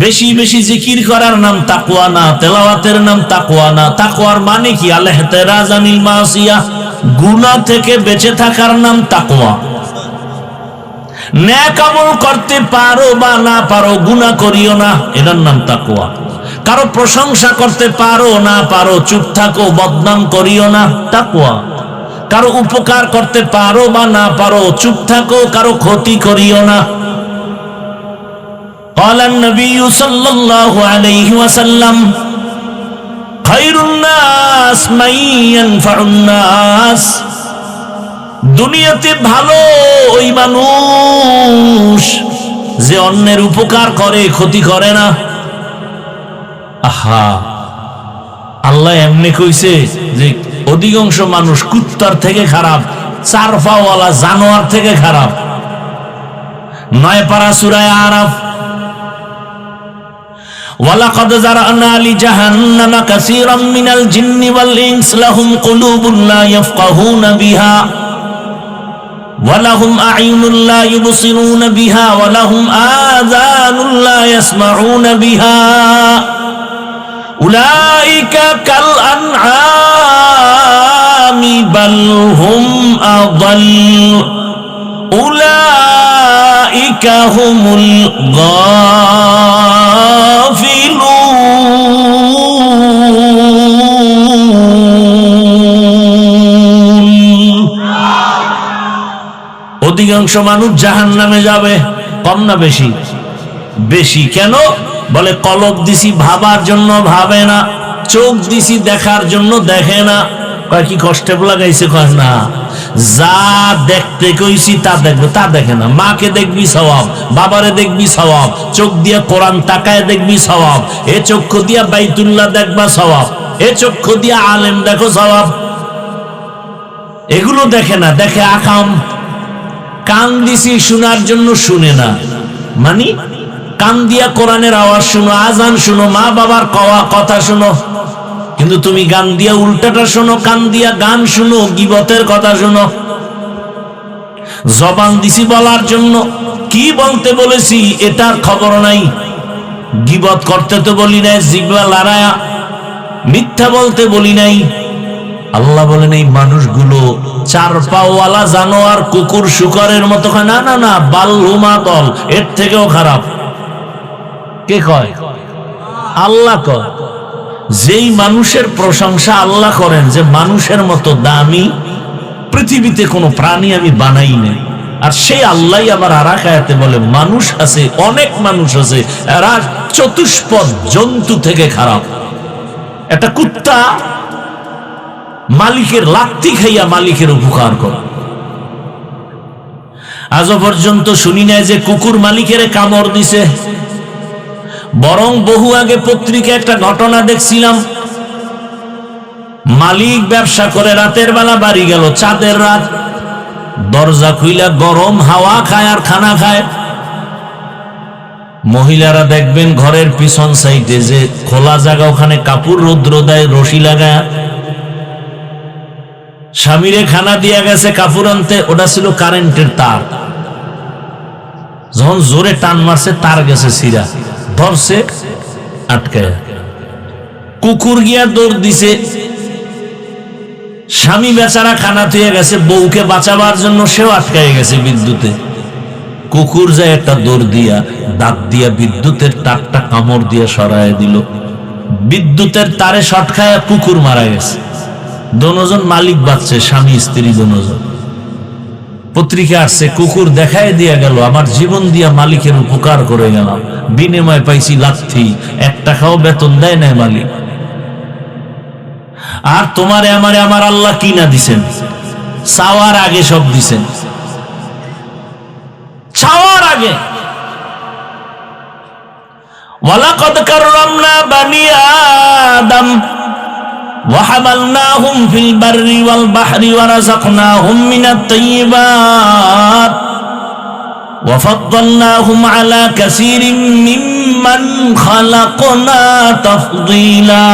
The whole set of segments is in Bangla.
বেশি বেশি জিকির করার নাম তাকওয়া না, তেলাওয়াতের নাম তাকওয়া না। তাকওয়ার মানে কি? আল-ইহতিরাজ আনিল মাসিয়াহ, গুনাহ থেকে বেঁচে থাকার নাম তাকওয়া। নেক আমল করতে পারো বা না পারো, গুনাহ করিও না, এটার নাম তাকওয়া। কারো প্রশংসা করতে পারো না পারো, চুপ থাকো, বদনাম করিও না, তাকওয়া। কারো উপকার করতে পারো বা না পারো, চুপ থাকো, কারো ক্ষতি করিও না। قال النبي صلى الله عليه وسلم خير الناس من ينفع الناس। দুনিয়াতে ভালো ওই মানুষ যে অন্যের উপকার করে, ক্ষতি করে না। আহা, আল্লাহ এমনি কইছে যে অধিকাংশ মানুষ কুত্তার থেকে খারাপ, চার পাওয়ালা জানোয়ার থেকে খারাপ। 9 পারা সূরা আরাফ, ওয়ালাকাদ যারানা লিজাহান্নামা কাসীরাম মিনাল জিন্নি ওয়াল ইনস লাহুম কুলুবুন লা ইয়াফকাহুনা বিহা ওয়া লাহুম আ'ইনুন লা ইউবসিরুনা বিহা ওয়া লাহুম আযানুন লা ইয়াসমাউনা বিহা উলাইকা কাল আনআমি বাল হুম আযাল উলাইকা হুমুল অধিকাংশ মানুষ জাহান্নামে যাবে। কম না বেশি? বেশি। কেন? বলে কলব দিছি ভাবার জন্য ভাবে না, চোখ দিছি দেখার জন্য দেখে না। কয় কি কষ্টে লাগাইছে? কয় না, যা দেখতে কইছি তা দেখবে, তা দেখে না। মাকে দেখবি সওয়াব, বাবারে দেখবি সওয়াব, চোখ দিয়া কোরআন তাকায় দেখবি সওয়াব, এ চক্ষু দিয়া বাইতুল্লাহ দেখবা সওয়াব, এ চক্ষু দিয়া আলেম দেখো সওয়াব। এগুলো দেখে না, দেখে আকাম। কান দিছি শোনার জন্য শুনে না, মানে কান দিয়া কোরআনের আওয়াজ শুনো, আজান শুনো, মা বাবার কথা শুনো, কিন্তু তুমি গান দিয়া উল্টাটা শোনো, কান দিয়া গান শুনো, গীবতের কথা শুনো। জবান দিছি বলার জন্য, কি বলতে বলেছি এটার খবর নাই। গীবত করতে তো বলি নাই, জিহ্বা লড়ায়া মিথ্যা বলতে বলি নাই। আল্লাহ বলেন এই মানুষগুলো চার পাওয়ালা জানোয়ার, কুকুর শুকরের মতো। না না না, বালহুমা দল, এর থেকেও খারাপ। কে কয়? আল্লাহ কয়। যেই মানুষের প্রশংসা আল্লাহ করেন যে মানুষের মতো দামি পৃথিবীতে কোনো প্রাণী আমি বানাই নাই, আর সেই আল্লাহ আবার আরেক আয়াতে বলে মানুষ আছে, অনেক মানুষ আছে, এরা চতুষ্পদ জন্তু থেকে খারাপ। একটা কুত্তা মালিকের লাত্তি খাইয়া মালিকের উপকার করে। আজও পর্যন্ত শুনি নাই যে কুকুর মালিকের কামড় দিছে। বরং বহু আগে পত্রিকা একটা ঘটনা দেখছিলাম, মালিক ব্যবসা করে রাতের বেলা বাড়ি গেল, চাঁদের রাত, দরজা খুইলা গরম হাওয়া খায় আর খানা খায়। মহিলারা দেখবেন ঘরের পিছন সাইডে যে খোলা জায়গা, ওখানে কাপড় রৌদ্র দেয় রশি লাগায়। স্বামীরে খানা দিয়া গেছে কাপড় আনতে, ওটা ছিল কারেন্টের তার। যখন জোরে টান মারছে তার গেছে ছিঁড়া, ধরছে আটকায়। কুকুর গিয়া দৌড় দিছে, স্বামী বেচারা খানা থুয়ে গেছে, বউকে বাঁচাবার জন্য সেও আটকায় গেছে বিদ্যুতে। কুকুর যায় একটা দৌড় দিয়া দাঁত দিয়া বিদ্যুতের তারটা কামড় দিয়া সরায় দিল। বিদ্যুতের তারে শর্ট খায় কুকুর মারা গেছে। দোনোজন মালিক বাঁচছে, স্বামী স্ত্রী দোনোজন। পত্রিকা আসছে, কুকুর দেখায় দিয়া গেল আমার জীবন দিয়া মালিকের উপকার করে গেলাম, বিনিময় পাইছি লাথি, 1 টাকাও বেতন দেয় না মালিক। আর তোমারে আমারে আমার আল্লাহ কি না দিছেন? চাওয়ার আগে সব দিছেন, চাওয়ার আগে। ওয়ালাকাদ কাররামনা বানি আদম وحملناهم في البر والبحر ورزقناهم من الطيبات وفضلناهم على كثير ممن خلقنا تفضيلا।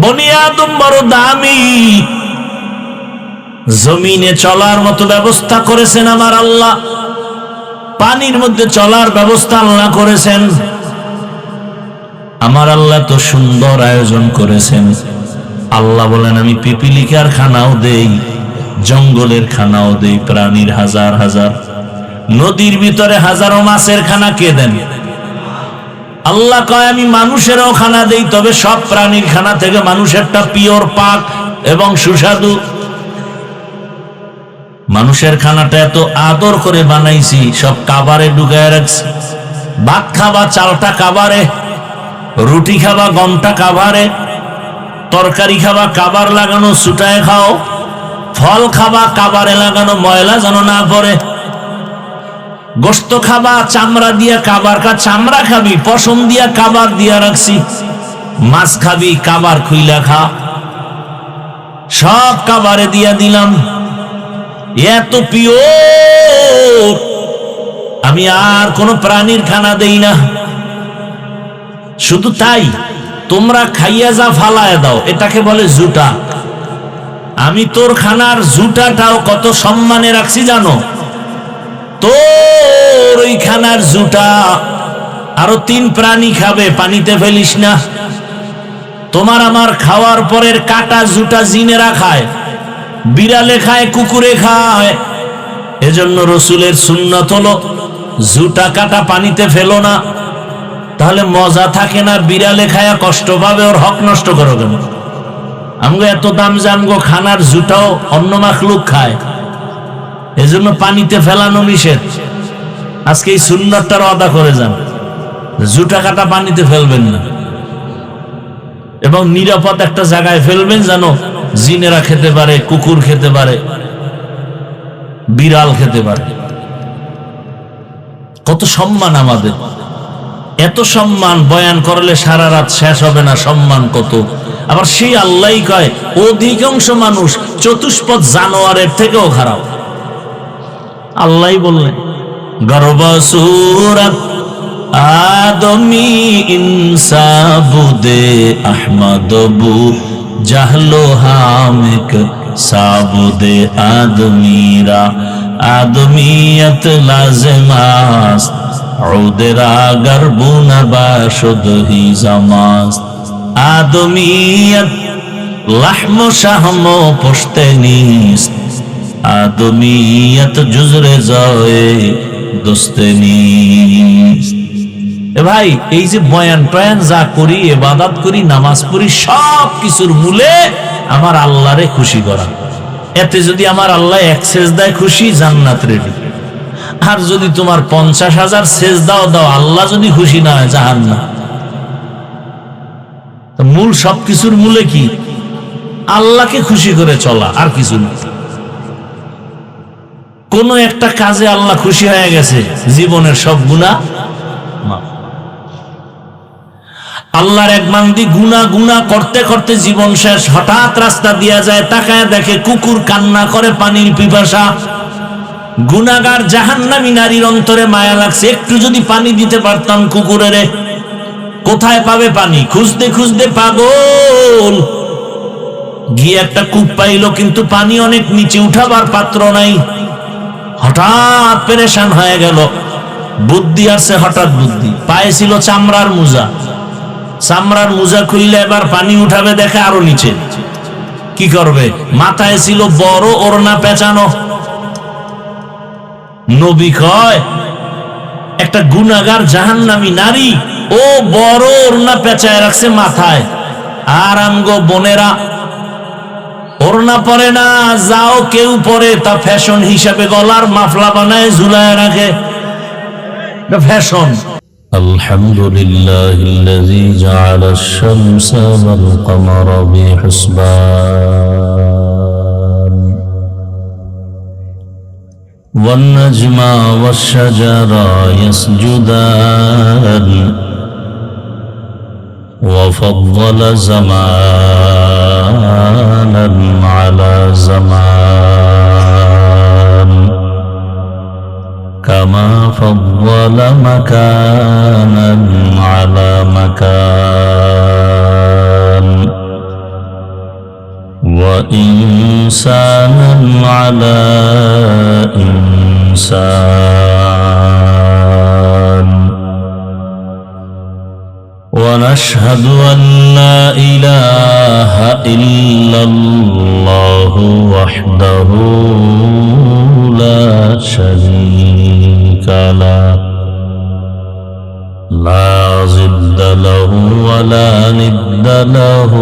বনি আদম বড় দামি, জমিনে চলার মতো ব্যবস্থা করেছেন আমার আল্লাহ। পানির মধ্যে চলার ব্যবস্থা আল্লাহ করেছেন। আমার আল্লাহ তো সুন্দর আয়োজন করেছেন। আল্লাহ বলেন আমি পিপিলিকার খানাও দেই, জঙ্গলের খানাও দেই, প্রাণীর হাজার হাজার, নদীর ভিতরে হাজারো মাছের খানা কে দেন? আল্লাহ কয় আমি মানুষেরও খানা দেই, তবে সব প্রাণীর খানা থেকে মানুষেরটা পিওর, পাক এবং সুস্বাদু। মানুষের খানাটা এত আদর করে বানাইছি, সব কাবারে ঢুকায় রাখছি। ভাত খাবা চালটা কাবারে, রুটি খাবা গমটা কাবারে, তরকারি খাবা কাবার লাগানো ছুটায় খাও, ফল খাবা কাবারে লাগানো ময়লা যেন না পড়ে, গোস্ত খাবা চামড়া দিয়া কাবার চামড়া খাবি, পশম দিয়া কাবার দিয়া রাখছি, মাছ খাবি কাবার খুইলা খা, সব কাবারে দিয়া দিলাম। এত পিওর, আমি আর কোন প্রাণীর খানা দেই না। শুধু তাই, তোমরা খাইয়া যা ফালায় দাও, এটাকে বলে জুটা। আমি তোর খানার জুটাটাও কত সম্মানে রাখছি জানো? তোর ওই খানার জুটা আরো 3 প্রাণী খাবে, পানিতে ফেলিস না। তোমার আমার খাওয়ার পরের কাটা জুটা জিনেরা খায়, বিড়ালে খায়, কুকুরে খায়। এজন্য রসুলের সুন্নাত হলো জুটা কাটা পানিতে ফেলো না, তাহলে মজা থাকে না। বিড়ালে খায়া কষ্ট পাবে, ওর হক নষ্ট করো কেন? আমগো এত দাম যে আমগো খানার জুটাও অন্য মাখলুক খায়, এজন্য পানিতে ফেলানো নিষেধ। আজকে এই সুন্নাতটার আদা করে যান, জুটা কাটা পানিতে ফেলবেন না, এবং নিরাপদ একটা জায়গায় ফেলবেন যেন জিনেরা খেতে পারে, কুকুর খেতে পারে, বিড়াল খেতে পারে। কত সম্মান আমাদের! এত সম্মান বয়ান করলে সারা রাত শেষ হবে না, সম্মান কত। আবার সেই আল্লাহই কয় অধিকাংশ মানুষ চতুষ্পদ জানোয়ারের থেকেও খারাপ। আল্লাহই বললেন গর্বসুরত আদমি ইনসাবুদে আহমদবু জাহলো হামিক সাবুদে আদমিরা আদমিয়ত লাজমাস উদেরা গরবুনা বাশুদহি জামাস আদমিয়ত লাহম শাহম পুশতেনিস আদমিয়ত জুজরে জয়ে দোস্তেনিস। এ ভাই, এই যে বয়ান টয়ান যা করি, ইবাদত করি, নামাজ পড়ি, সব কিছুর মূলে আমার আল্লাহরে খুশি করা। এতে যদি আমার আল্লাহ 1 সেজদায় খুশি, জান্নাত রেডি। আর যদি তোমার 50,000 সেজদাও দাও, আল্লাহ যদি খুশি না হয়, জাহান্নাম। মূল সবকিছুর মূলে কি? আল্লাহকে খুশি করে চলা, আর কিছু না। কোন একটা কাজে আল্লাহ খুশি হয়ে গেছে, জীবনের সব গুনাহ মাফ। আল্লাহর এক বান্দি গুনাহ গুনাহ করতে করতে জীবন শেষ, হঠাৎ রাস্তা দিয়া যায়, তাকায় দেখে কুকুর কান্না করে পানির পিপাসা। গুনাহগার জাহান্নামী নারীর অন্তরে মায়া লাগছে, একটু যদি পানি দিতে পারতাম কুকুরেরে। কোথায় পাবে পানি? খুঁজতে খুঁজতে পাগল, গিয়ে একটা কূপ পাইলো, কিন্তু পানি অনেক নিচে, উঠাবার পাত্র নাই। হঠাৎ পেরেশান হয়ে গেল, বুদ্ধি আসছে, হঠাৎ বুদ্ধি পায়েছিল চামড়ার মোজা। চামড়ার মোজা খুললে এবার পানি উঠাবে, দেখে আরো নিচে। কি করবে? মাথায় ছিল বড় ওড়না পেঁচানো। নবী কয় একটা গুনাহগার জাহান্নামী নারী ও বড় ওড়না পেঁচায় রাখছে মাথায়, আর আমগো বোনেরা ওড়না পরে না, যাও কেউ পরে, তা ফ্যাশন হিসাবে গলার মাফলা বানায় ঝুলায় রাখে, ফ্যাশন। আলহামদুলিল্লাহিল্লাযী জাআলাশ শামসা ওয়াল কমারা বিহিসবান ওয়ান নাজমা ওয়াশ শাজারা ইয়াসজুদান وفضل زمانا على زمان كما فضل مكانا على مكان وإنسانا على إنسان ونشهد أن لا إله إلا الله وحده لا شريك له لا ضد له ولا ند له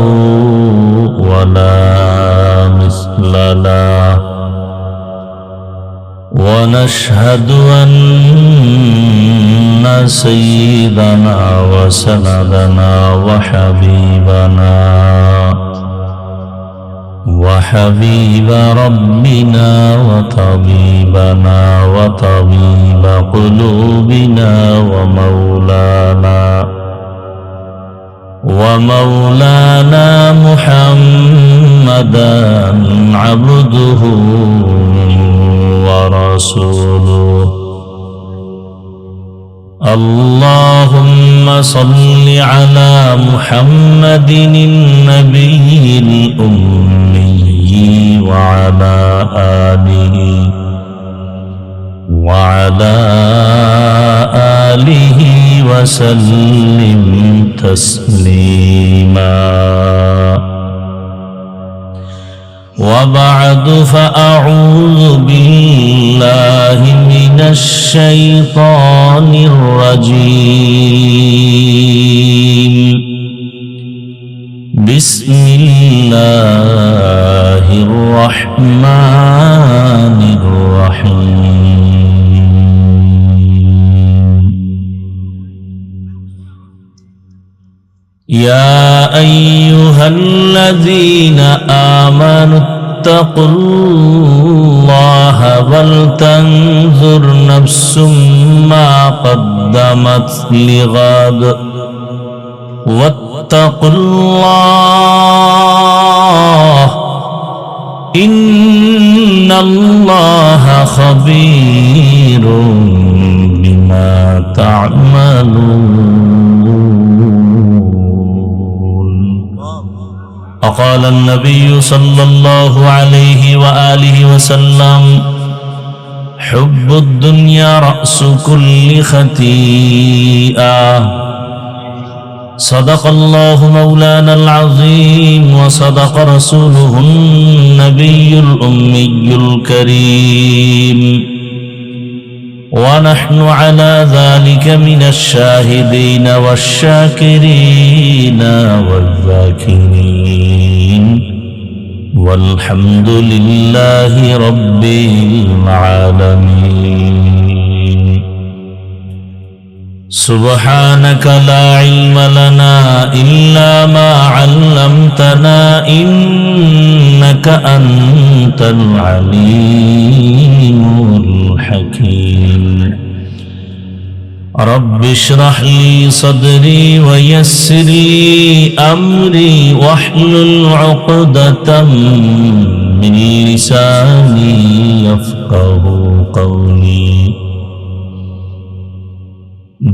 ولا مثل له ونشهد أن سيدنا وسندنا وحبيب ربنا وطبيب قلوبنا ومولانا محمدا عبده ورسوله اللهم صل على محمد النبي الأمي وعلى آله وسلم تسليما وبعد فأعوذ بالله من الشيطان الرجيم بسم الله الرحمن الرحيم يا أيها الذين آمنوا اتقوا الله ولتنظر نفس ما قدمت لغد واتقوا الله إن الله خبير بما تعملون وقال النبي صلى الله عليه وآله وسلم حب الدنيا رأس كل خطيئة صدق الله مولانا العظيم وصدق رسوله النبي الأمي الكريم ونحن على ذلك من الشاهدين والشاكرين والذاكرين والحمد لله رب العالمين سبحانك لا علم لنا إلا ما علمتنا إنك أنت العليم الحكيم رب اشرح لي صدري ويسر لي أمري واحلل عقدة من لساني يفقه قولي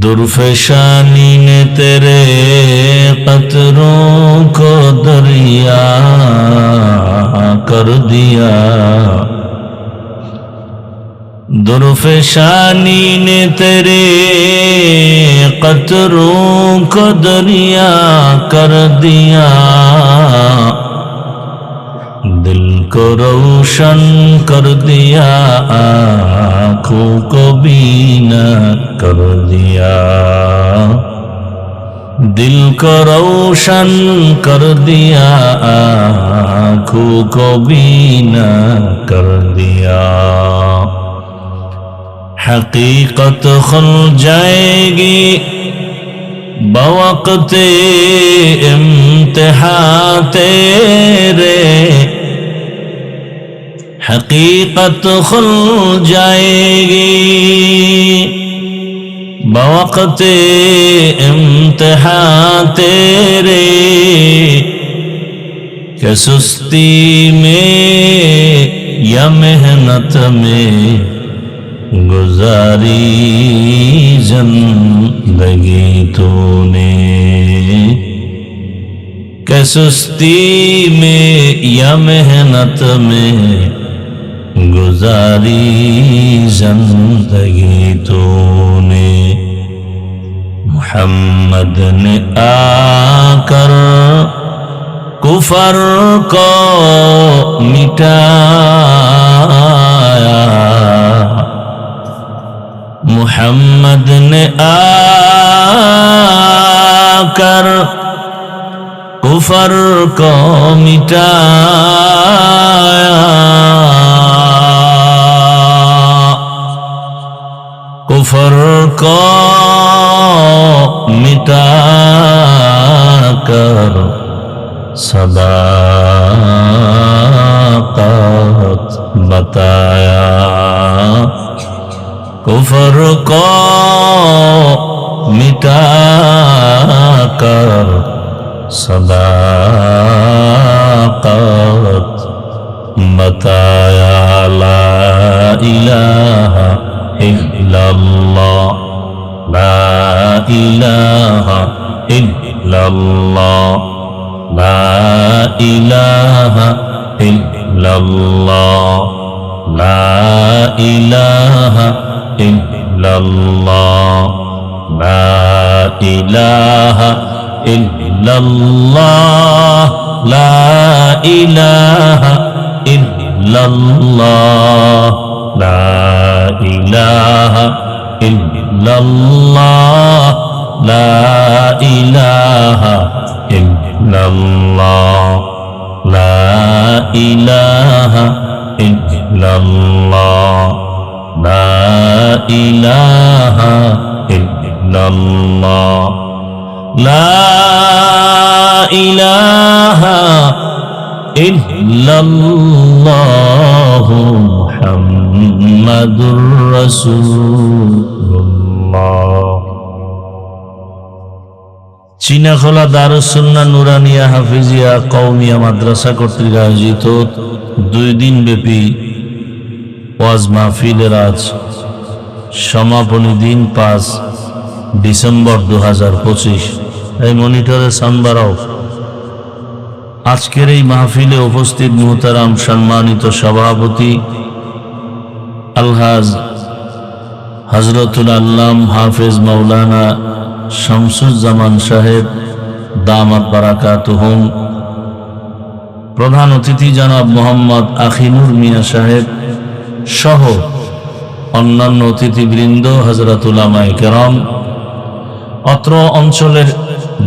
दुर्फशानी ने तेरे कतरों को दरिया कर दिया दुर्फशानी ने तेरे कतरों को दरिया कर दिया दिल को रोशन कर दिया आँखों को बीना कर दिया दिल को रोशन कर दिया आँखों को बीना कर दिया हकीकत खुल जाएगी बवक़्ते इम्तिहान तेरे हकीकत खुल जाएगी बवक़्ते इम्तिहान तेरे क्या सुस्ती में या मेहनत में गुजारी जिंदगी तूने क्या सुस्ती में या मेहनत में गुजारी जिंदगी तूने मोहम्मद ने आकर कुफर को मिटाया, मोहम्मद ने आकर कुफर को मिटाया, कुफर को मिटाकर सदाकत बताया, कुफर को मिटाकर सदाकत बताया। ला इलाहा इल्लल्लाह, ला इलाहा इल्लल्लाह, ला इलाहा इल्लल्लाह, ला इलाहा इल्लल्लाह, ला इलाहा इल्लल्लाह, ला इलाहा इल्लल्लाह, ला इलाहा इल्लल्लाह, ला इलाहा इल्लल्लाह, ला इलाहा इल्लल्लाह, ला इलाहा इल्लल्लाह, ला इलाहा इल्लल्लाह मुहम्मदुर রাসূলুল্লাহ। চীনাখোলা দারুস সুন্নাহ নুরানিয়া হাফিজিয়া কওমিয়া মাদ্রাসা কর্তৃক আয়োজিত 2 দিন ব্যাপী ওয়াজ মাহফিলের আজ সমাপনী দিন 5 ডিসেম্বর 2025। এই মনিটরে সাউন্ড বাড়াও। আজকের এই মাহফিলে উপস্থিত মুহতারাম সম্মানিত সভাপতি আলহাজ হযরতুল আল্লাম হাফেজ মাওলানা শামসুজ্জামান সাহেব দামাত বারাকাতুহুম, প্রধান অতিথি জনাব মোহাম্মদ আখিনুর মিয়া সাহেব সহ অন্যান্য অতিথিবৃন্দ, হযরত উলামায়ে কেরাম, অত্র অঞ্চলের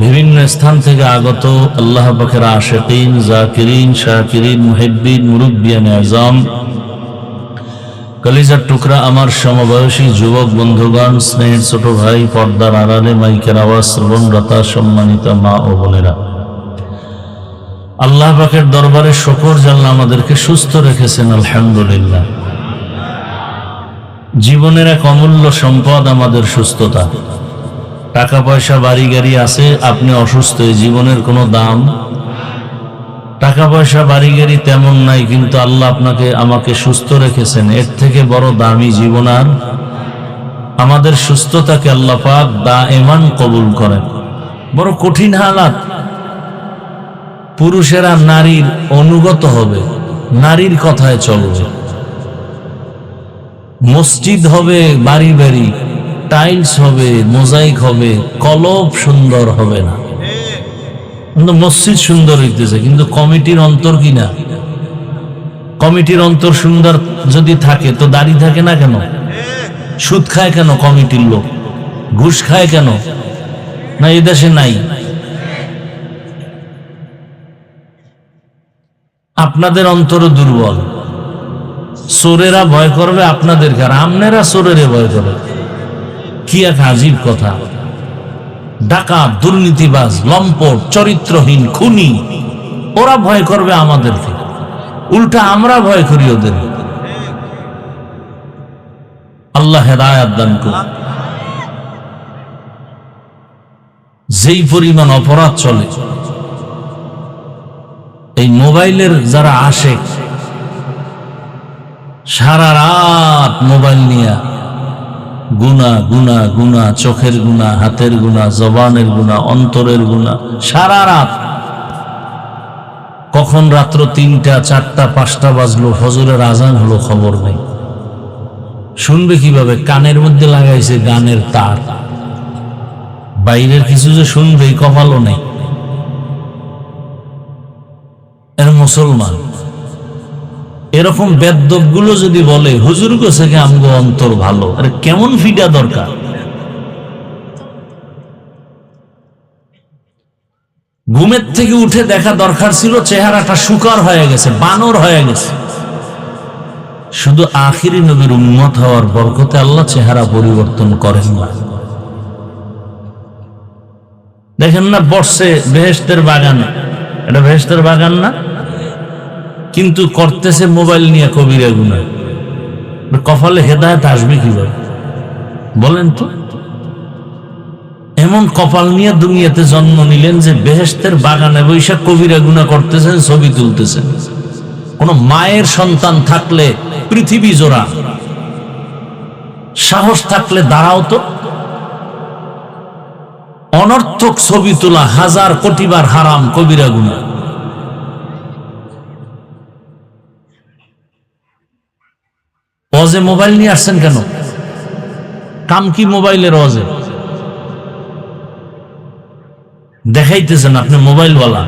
বিভিন্ন স্থান থেকে আগত আল্লাহ পাকের আশিকিন, জাকিরিন, শাকিরিন, মুহিব্বিন, মুরব্বিয়ানে আযম, কলিজার টুকরা আমার সমবয়সী যুবক বন্ধুগণ, স্নেহের ছোট ভাই, পর্দার আড়ালে মাইকের আওয়াজ শ্রবণরতা সম্মানিত মা ও বোনেরা, আল্লাহ পাকের দরবারে শুকর যে আল্লাহ আমাদেরকে সুস্থ রেখেছেন, আলহামদুলিল্লাহ। জীবনের এক অমূল্য সম্পদ আমাদের সুস্থতা। টাকা পয়সা বাড়ি গাড়ি আছে, আপনি অসুস্থ, এই জীবনের কোনো দাম। টাকা পয়সা বাড়ি গাড়ি তেমন নাই, কিন্তু আল্লাহ আপনাকে আমাকে সুস্থ রেখেছেন, এর থেকে বড় দামি জীবন আর। আমাদের সুস্থতাকে আল্লাহ পাক দায়েমান কবুল করেন। বড় কঠিন হালাত। পুরুষেরা নারীর অনুগত হবে, নারীর কথায় চলবে। মসজিদ হবে বাড়ি বাড়ি, টাইলস হবে, মোজাইক হবে, কলব সুন্দর হবে না। কিন্তু মসজিদ সুন্দর হইতেছে, কিন্তু কমিটির অন্তর কি না? কমিটির অন্তর সুন্দর যদি থাকে তো দাড়ি থাকে না কেন? সুদ খায় কেন কমিটির লোক? ঘুষ খায় কেন? না এদেশে নাই? আপনাদের অন্তর দুর্বল। চোরেরা ভয় করবে আপনাদেরকে, আর আপনারা চোরেরে ভয় করবে। কি এক আজীব কথা! ডাকাত, দুর্নীতিবাজ, লম্পট, চরিত্রহীন, খুনি, ওরা ভয় করবে আমাদেরকে, উল্টা আমরা ভয় করি ওদের। আল্লাহ হেদায়েত দান করুন। যেই পরিমাণ অপরাধ চলে, এই মোবাইলের যারা আশেক, সারা রাত মোবাইল নিয়ে গুনাহ গুনাহ গুনাহ, চোখের গুনাহ, হাতের গুনাহ, জবানের গুনাহ, অন্তরের গুনাহ, সারা রাত। কখন রাত্র 3টা 4টা 5টা বাজলো, ফজরের আজান হলো, খবর নেই। শুনবে কিভাবে? কানের মধ্যে লাগাইছে গানের তার, বাইরের কিছু যে শুনবে কপালও নেই, এর মুসলমান। এরকম বেদ্যপ গুলো যদি বলে হুজুর কাছে আমগো অন্তর ভালো, আরে কেমন ফিডা দরকার? ঘুমের থেকে উঠে দেখা দরকার ছিল চেহারাটা শুকার হয়ে গেছে, বানর হয়ে গেছে। শুধু আখিরি নবীর উম্মত হওয়ার বরকতে আল্লাহ চেহারা পরিবর্তন করেন না। দেখেন না বর্ষে বেহেশতের বাগান, এটা বেহেশতের বাগান না, কিন্তু করতেছে মোবাইল নিয়ে কবিরা গুনাহ। কপালে হেদায়েত আসবে কিভাবে বলেন তো? এমন কপাল নিয়ে দুনিয়াতে জন্ম নিলেন যে বেহেশতের বাগানে বৈশাখ কবিরা গুনাহ করতেছেন, ছবি তুলতেছেন। কোন মায়ের সন্তান থাকলে পৃথিবী জোড়া সাহস থাকলে দাঁড়াও তো। অনর্থক ছবি তোলা 1000 কোটি বার হারাম, কবিরা গুনাহ। ওয়াজে মোবাইল নিয়ে আসছেন কেন? কাম কি মোবাইলের ওয়াজে? দেখাইতেছেন আপনি মোবাইলওয়ালা।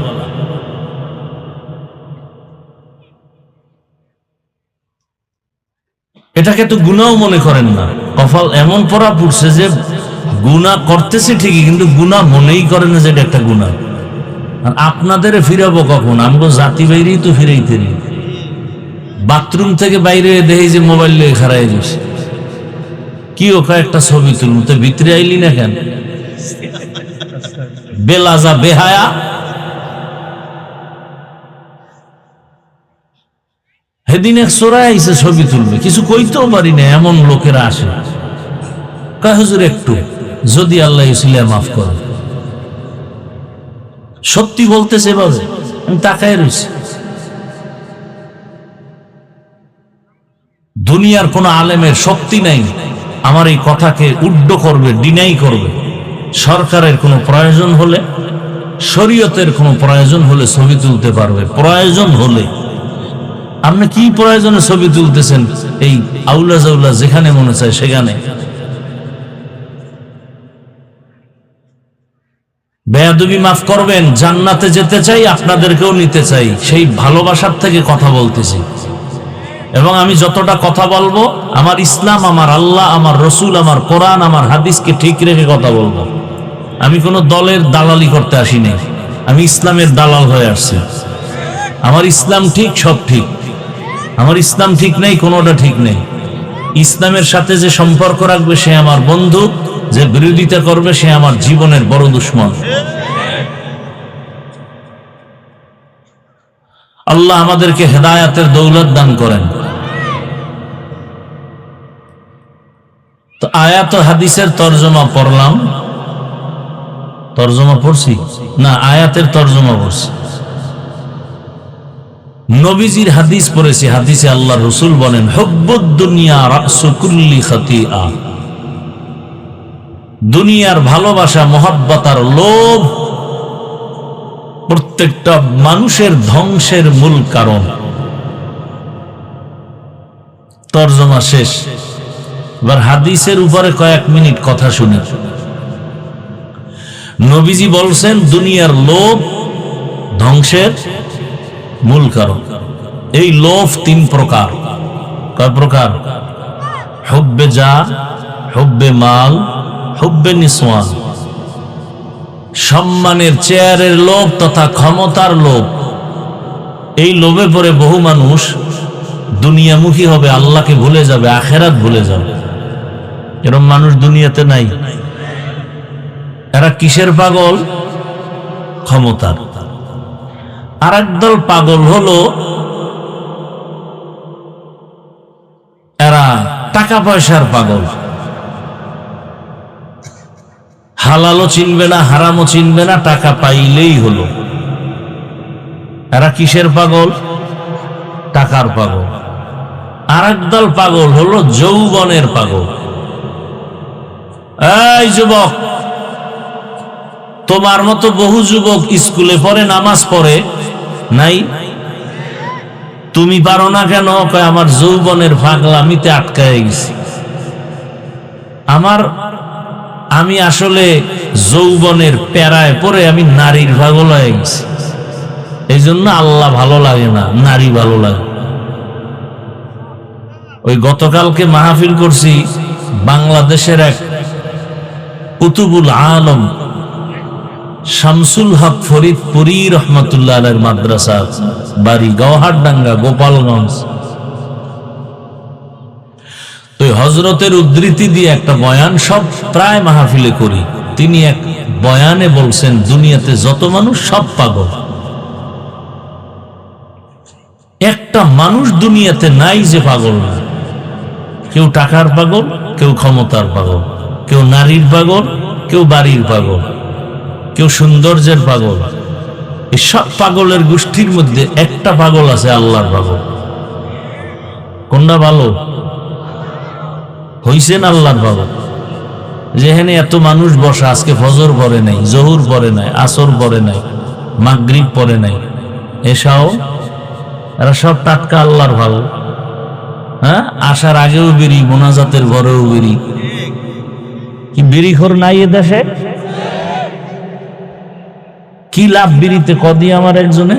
এটাকে তো গুনাহ মনে করেন না। কপাল এমন পড়া পড়ছে যে গুনাহ করতেছে ঠিকই, কিন্তু গুনাহ মনেই করে না যে এটা একটা গুনাহ। আর আপনাদের ফিরাবো কখন? আমগো জাতি বাইরেই তো ফিরাইতে নেই। বাথরুম থেকে বাইরে দেখি যে মোবাইল নিয়ে খারাই দিছে, কি ওকে একটা ছবি তুলুন, তো ভিতরে আইলি না কেন? বেলাজা বেহায়া। সেদিন এক চোরাই আইসে ছবি তুলবে, কিছু কইতেও পারি না, এমন লোকেরা আসে। কয় হুজুর একটু, যদি আল্লাহ ইসলে মাফ করে। সত্যি বলতেছে এভাবে, আমি তাকায় রয়েছি। দুনিয়ার কোন আলেমের শক্তি নাই আমার এই কথাকে উড্ড করবে, ডিনাই করবে। সরকারের কোনো প্রয়োজন হলে, শরীয়তের কোনো প্রয়োজন হলে ছবি তুলতে পারবে, প্রয়োজন হলে। আপনি কি প্রয়োজনে ছবি তুলতেছেন? এই আউলা জাউলা যেখানে মনে চায় সেখানে। বেয়াদবি মাফ করবেন, জান্নাতে যেতে চাই, আপনাদেরকেও নিতে চাই, সেই ভালোবাসার থেকে কথা বলতেছি। এবং আমি যতটা কথা বলবো, আমার ইসলাম, আমার আল্লাহ, আমার রসুল, আমার কোরআন, আমার হাদিসকে ঠিক রেখে কথা বলবো। আমি কোনো দলের দালালি করতে আসি নাই, আমি ইসলামের দালাল হয়ে আসছি। আমার ইসলাম ঠিক, সব ঠিক। আমার ইসলাম ঠিক নেই, কোনোটা ঠিক নেই। ইসলামের সাথে যে সম্পর্ক রাখবে সে আমার বন্ধু, যে বিরোধিতা করবে সে আমার জীবনের বড় দুশ্মন। আল্লাহ আমাদেরকে হেদায়াতের দৌলত দান করেন। তো আয়াত ও হাদিসের তরজমা পড়লাম, তরজমা পড়ছি না, আয়াতের তরজমা পড়ছি। নবীজির হাদিস পড়েছি, হাদিসে আল্লাহ রসুল বলেন, হুব্বুদ দুনিয়া রাসু কুল্লি খাতিআ। দুনিয়ার ভালোবাসা, মহব্বত আর লোভ প্রত্যেকটা মানুষের ধ্বংসের মূল কারণ। তরজমা শেষ। এবার হাদিসের উপরে কয়েক মিনিট কথা শুনি। নবীজি বলছেন দুনিয়ার লোভ ধ্বংসের মূল কারণ। এই লোভ 3 প্রকার। কয় প্রকার? হুব্বে যা, হুব্বে মাল, হুব্বে নিসওয়ান। সম্মানের, চেয়ারের লোভ তথা ক্ষমতার লোভ। এই লোভে পড়ে বহু মানুষ দুনিয়ামুখী হবে, আল্লাহকে ভুলে যাবে, আখেরাত ভুলে যাবে। এরকম মানুষ দুনিয়াতে নাই। এরা কিসের পাগল? ক্ষমতার। আর একদল পাগল হলো এরা টাকা পয়সার পাগল। হালালও চিনবে না, হারামও চিনবে না, টাকা পাইলেই হলো। এরা কিসের পাগল? টাকার পাগল। আর একদল পাগল হলো যৌবনের পাগল। এই যুবক, তোমার মতো বহু যুবক স্কুলে পড়ে, নামাজ পড়ে নাই, তুমি পারো না কেন? কয় আমার যৌবনের পাগলামিতে আটকায় গেছি। আমার আমি আসলে যৌবনের প্যারায় পরে আমি নারীর পাগল হয়ে গেছি। এই জন্য আল্লাহ ভালো লাগে না, নারী ভালো লাগে। ওই গতকালকে মাহফিল করছি, বাংলাদেশের এক কুতুবুল আলম শামসুল হক ফরিদপুরি রহমতুল্লাহ আলাইহির মাদ্রাসা, বাড়ি গওহারডাঙ্গা, গোপালগঞ্জ। তো হযরতের উদ্ধৃতি দিয়ে একটা বয়ান সব প্রায় মাহফিলে করি। তিনি এক বয়ানে বলছেন, দুনিয়াতে যত মানুষ সব পাগল। একটা মানুষ দুনিয়াতে নাই যে পাগল না। কেউ টাকার পাগল, কেউ ক্ষমতার পাগল, কেউ নারীর পাগল, কেউ বাড়ির পাগল, কেউ সৌন্দর্যের পাগল। এই সব পাগলের গোষ্ঠীর মধ্যে একটা পাগল আছে, আল্লাহর পাগল। কোনটা ভালো হইছেন? আল্লাহর পাগল। যেখানে এত মানুষ বসা, আজকে ফজর পড়ে নাই, জহুর পড়ে নাই, আসর পড়ে নাই, মাগরিব পড়ে নাই, এশাও, এরা সব টাটকা আল্লাহর ভালো। হ্যাঁ, আসার আগেও বেরি, মোনাজাতের ঘরেও বেরি। কি বিড়িখোর নাই এ দেশে? কি লাভ বিড়িতে? কদি আমার একজনে।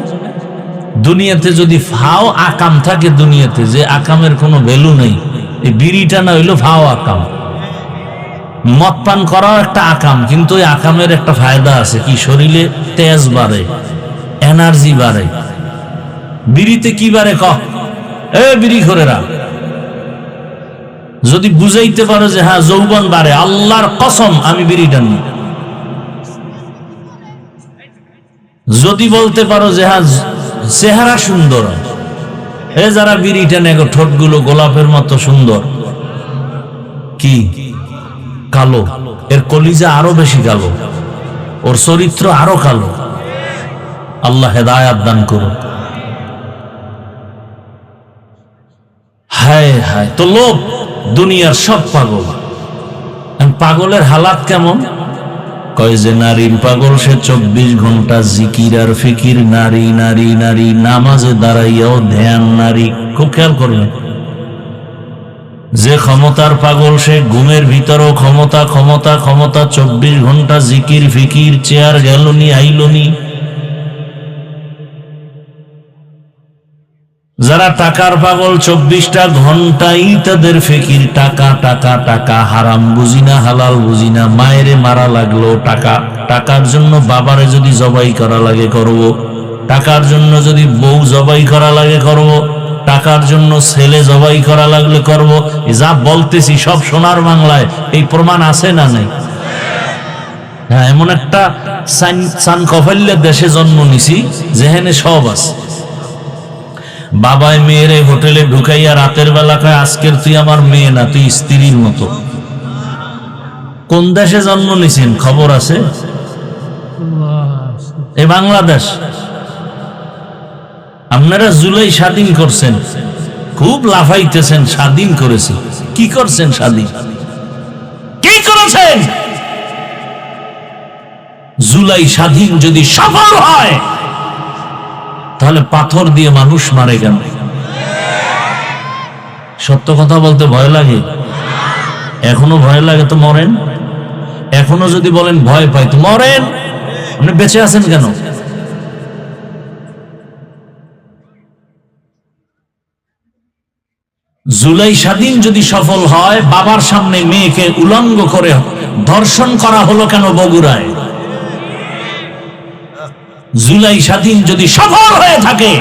দুনিয়াতে যদি ফাও আকাম থাকে, দুনিয়াতে যে আকামের কোনো ভ্যালু নেই, এই বিড়িটা না হইলো ফাও আকাম। মদ পান করাও একটা আকাম, কিন্তু ওই আকামের একটা ফায়দা আছে, কি শরীরে তেজ বাড়ে, এনার্জি বাড়ে। বিড়িতে কি বাড়ে কহ? বিড়ি খোরেরা যদি বুঝাইতে পারো যে হ্যাঁ যৌবন বাড়ে, আল্লাহর কসম আমি বিড়ি টানি। যদি বলতে পারো যে হ্যাঁ চেহারা সুন্দর, যারা বিড়ি টানে ঠোঁটগুলো গোলাপের মতো সুন্দর, কি কালো, এর কলিজা আরো বেশি কালো, ওর চরিত্র আরো কালো। আল্লাহ হেদায়াত দান করুন। হায় হায়, তো লোক দুনিয়ার সব পাগল। পাগলের হালাত কেমন? কয় যে নারীর পাগল, সে 24 ঘন্টা জিকির আর ফিকির, নারী নারী নারী, নামাজে দাঁড়াইয়াও ধ্যান নারী। খুব খেয়াল করবেন। যে ক্ষমতার পাগল, সে ঘুমের ভিতরও ক্ষমতা ক্ষমতা ক্ষমতা, 24 ঘন্টা জিকির ফিকির, চেয়ার গেলনি আইলনি। যারা টাকার পাগল, 24টা ঘন্টাই তাদের ফিকির, টাকা টাকা টাকা, হারাম বুঝি না, হালাল বুঝি না। মায়েরে মারা লাগলো টাকা, টাকার জন্য বাবারে যদি জবাই করা লাগে করব, টাকার জন্য যদি বউ জবাই করা লাগে করব, টাকার জন্য ছেলে জবাই করা লাগলে করব। যা বলতেছি সব সোনার বাংলায়, এই প্রমাণ আছে না নাই? হ্যাঁ, এমন একটা সান কফাইল্লা দেশে জন্ম নিছি যেখানে সব আছে। বাবাই মেয়েরে হোটেলে ঢুকাইয়া রাতের বেলা কয়, আজকের তুই আমার মেয়ে না, তুই স্ত্রীর মতো। কোন দেশে জন্ম নিছেন খবর আছে? এই বাংলাদেশ। আপনারা জুলাই স্বাধীন করছেন, খুব লাফাইতেছেন, স্বাধীন করেছি। কি করছেন? স্বাধীন কি করেছেন? জুলাই স্বাধীন যদি সফল হয়, তাহলে পাথর দিয়ে মানুষ মারে কেন? সত্য কথা বলতে ভয় লাগে? এখনো ভয় লাগে তো মরেন। এখনো যদি বলেন ভয় পাই, তো মরেন। আপনি বেঁচে আছেন কেন? জুলাই স্বাধীন যদি সফল হয়, বাবার সামনে মেয়েকে উলঙ্গ করে ধর্ষণ করা হলো কেন বগুড়ায়? জুলাই স্বাধীন যদি সফল হয়ে থাকে,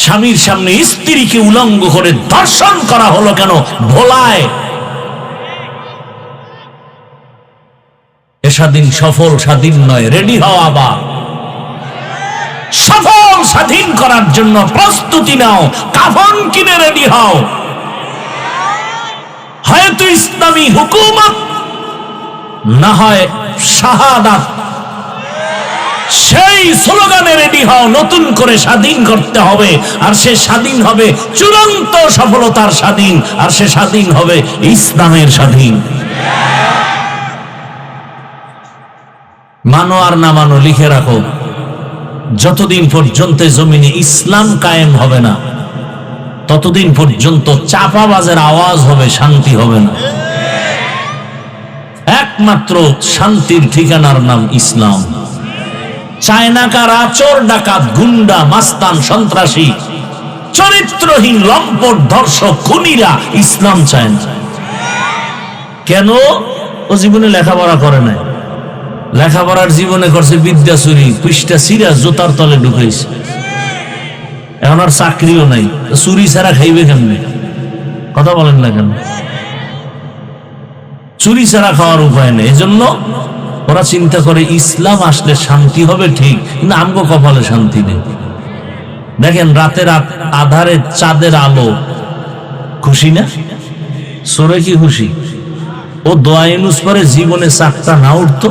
স্বামীর সামনে স্ত্রীকে উলঙ্গ করে ধর্ষণ করা হলো কেন ভোলায়? এ স্বাধীন সফল স্বাধীন নয়, রেডি হও। আবার সফল স্বাধীন করার জন্য প্রস্তুতি নাও, কাফন কিনে রেডি হও। হয়তো ইসলামী হুকুমত, না হয় শাহাদাত। সেই স্লোগানে রেডি হও। নতুন করে স্বাধীন করতে হবে, আর সে স্বাধীন হবে চূড়ান্ত সফলতার স্বাধীন, আর সে স্বাধীন হবে ইসলামের স্বাধীন। মানো আর না মানো, লিখে রাখো, যতদিন পর্যন্ত জমিনে ইসলাম কায়েম হবে না, ততদিন পর্যন্ত চাপাবাজের আওয়াজ হবে, শান্তি হবে না। একমাত্র শান্তির ঠিকানার নাম ইসলাম। চায়নাকার আচর, ডাকাত, গুন্ডা, মাস্তান, সন্ত্রাসী, চরিত্রহীন লম্পট, ধর্ষক, খুনিরা ইসলাম চায় না। কেন? ও জীবনে লেখাপড়া করে নাই। লেখাপড়ার জীবনে করছে বিদ্যা চুরি, পৃষ্ঠা সিরা জোতার তলে ঢুকাইছে। এখন আর চাকরিও নাই, চুরি ছাড়া খাইবে কেমনে? কথা বলেন না কেন? চুরি ছাড়া খাওয়ার উপায় নেই। এজন্য ওরা চিন্তা করে ইসলাম আসলে শান্তি হবে, ঠিক, কিন্তু আমগো কপালে শান্তি নেই। দেখেন রাতের আধারে চাঁদের আলো, খুশি না? সরে কি খুশি? ও দোয়া ইউনুস পরে জীবনে চাকটা না উঠতো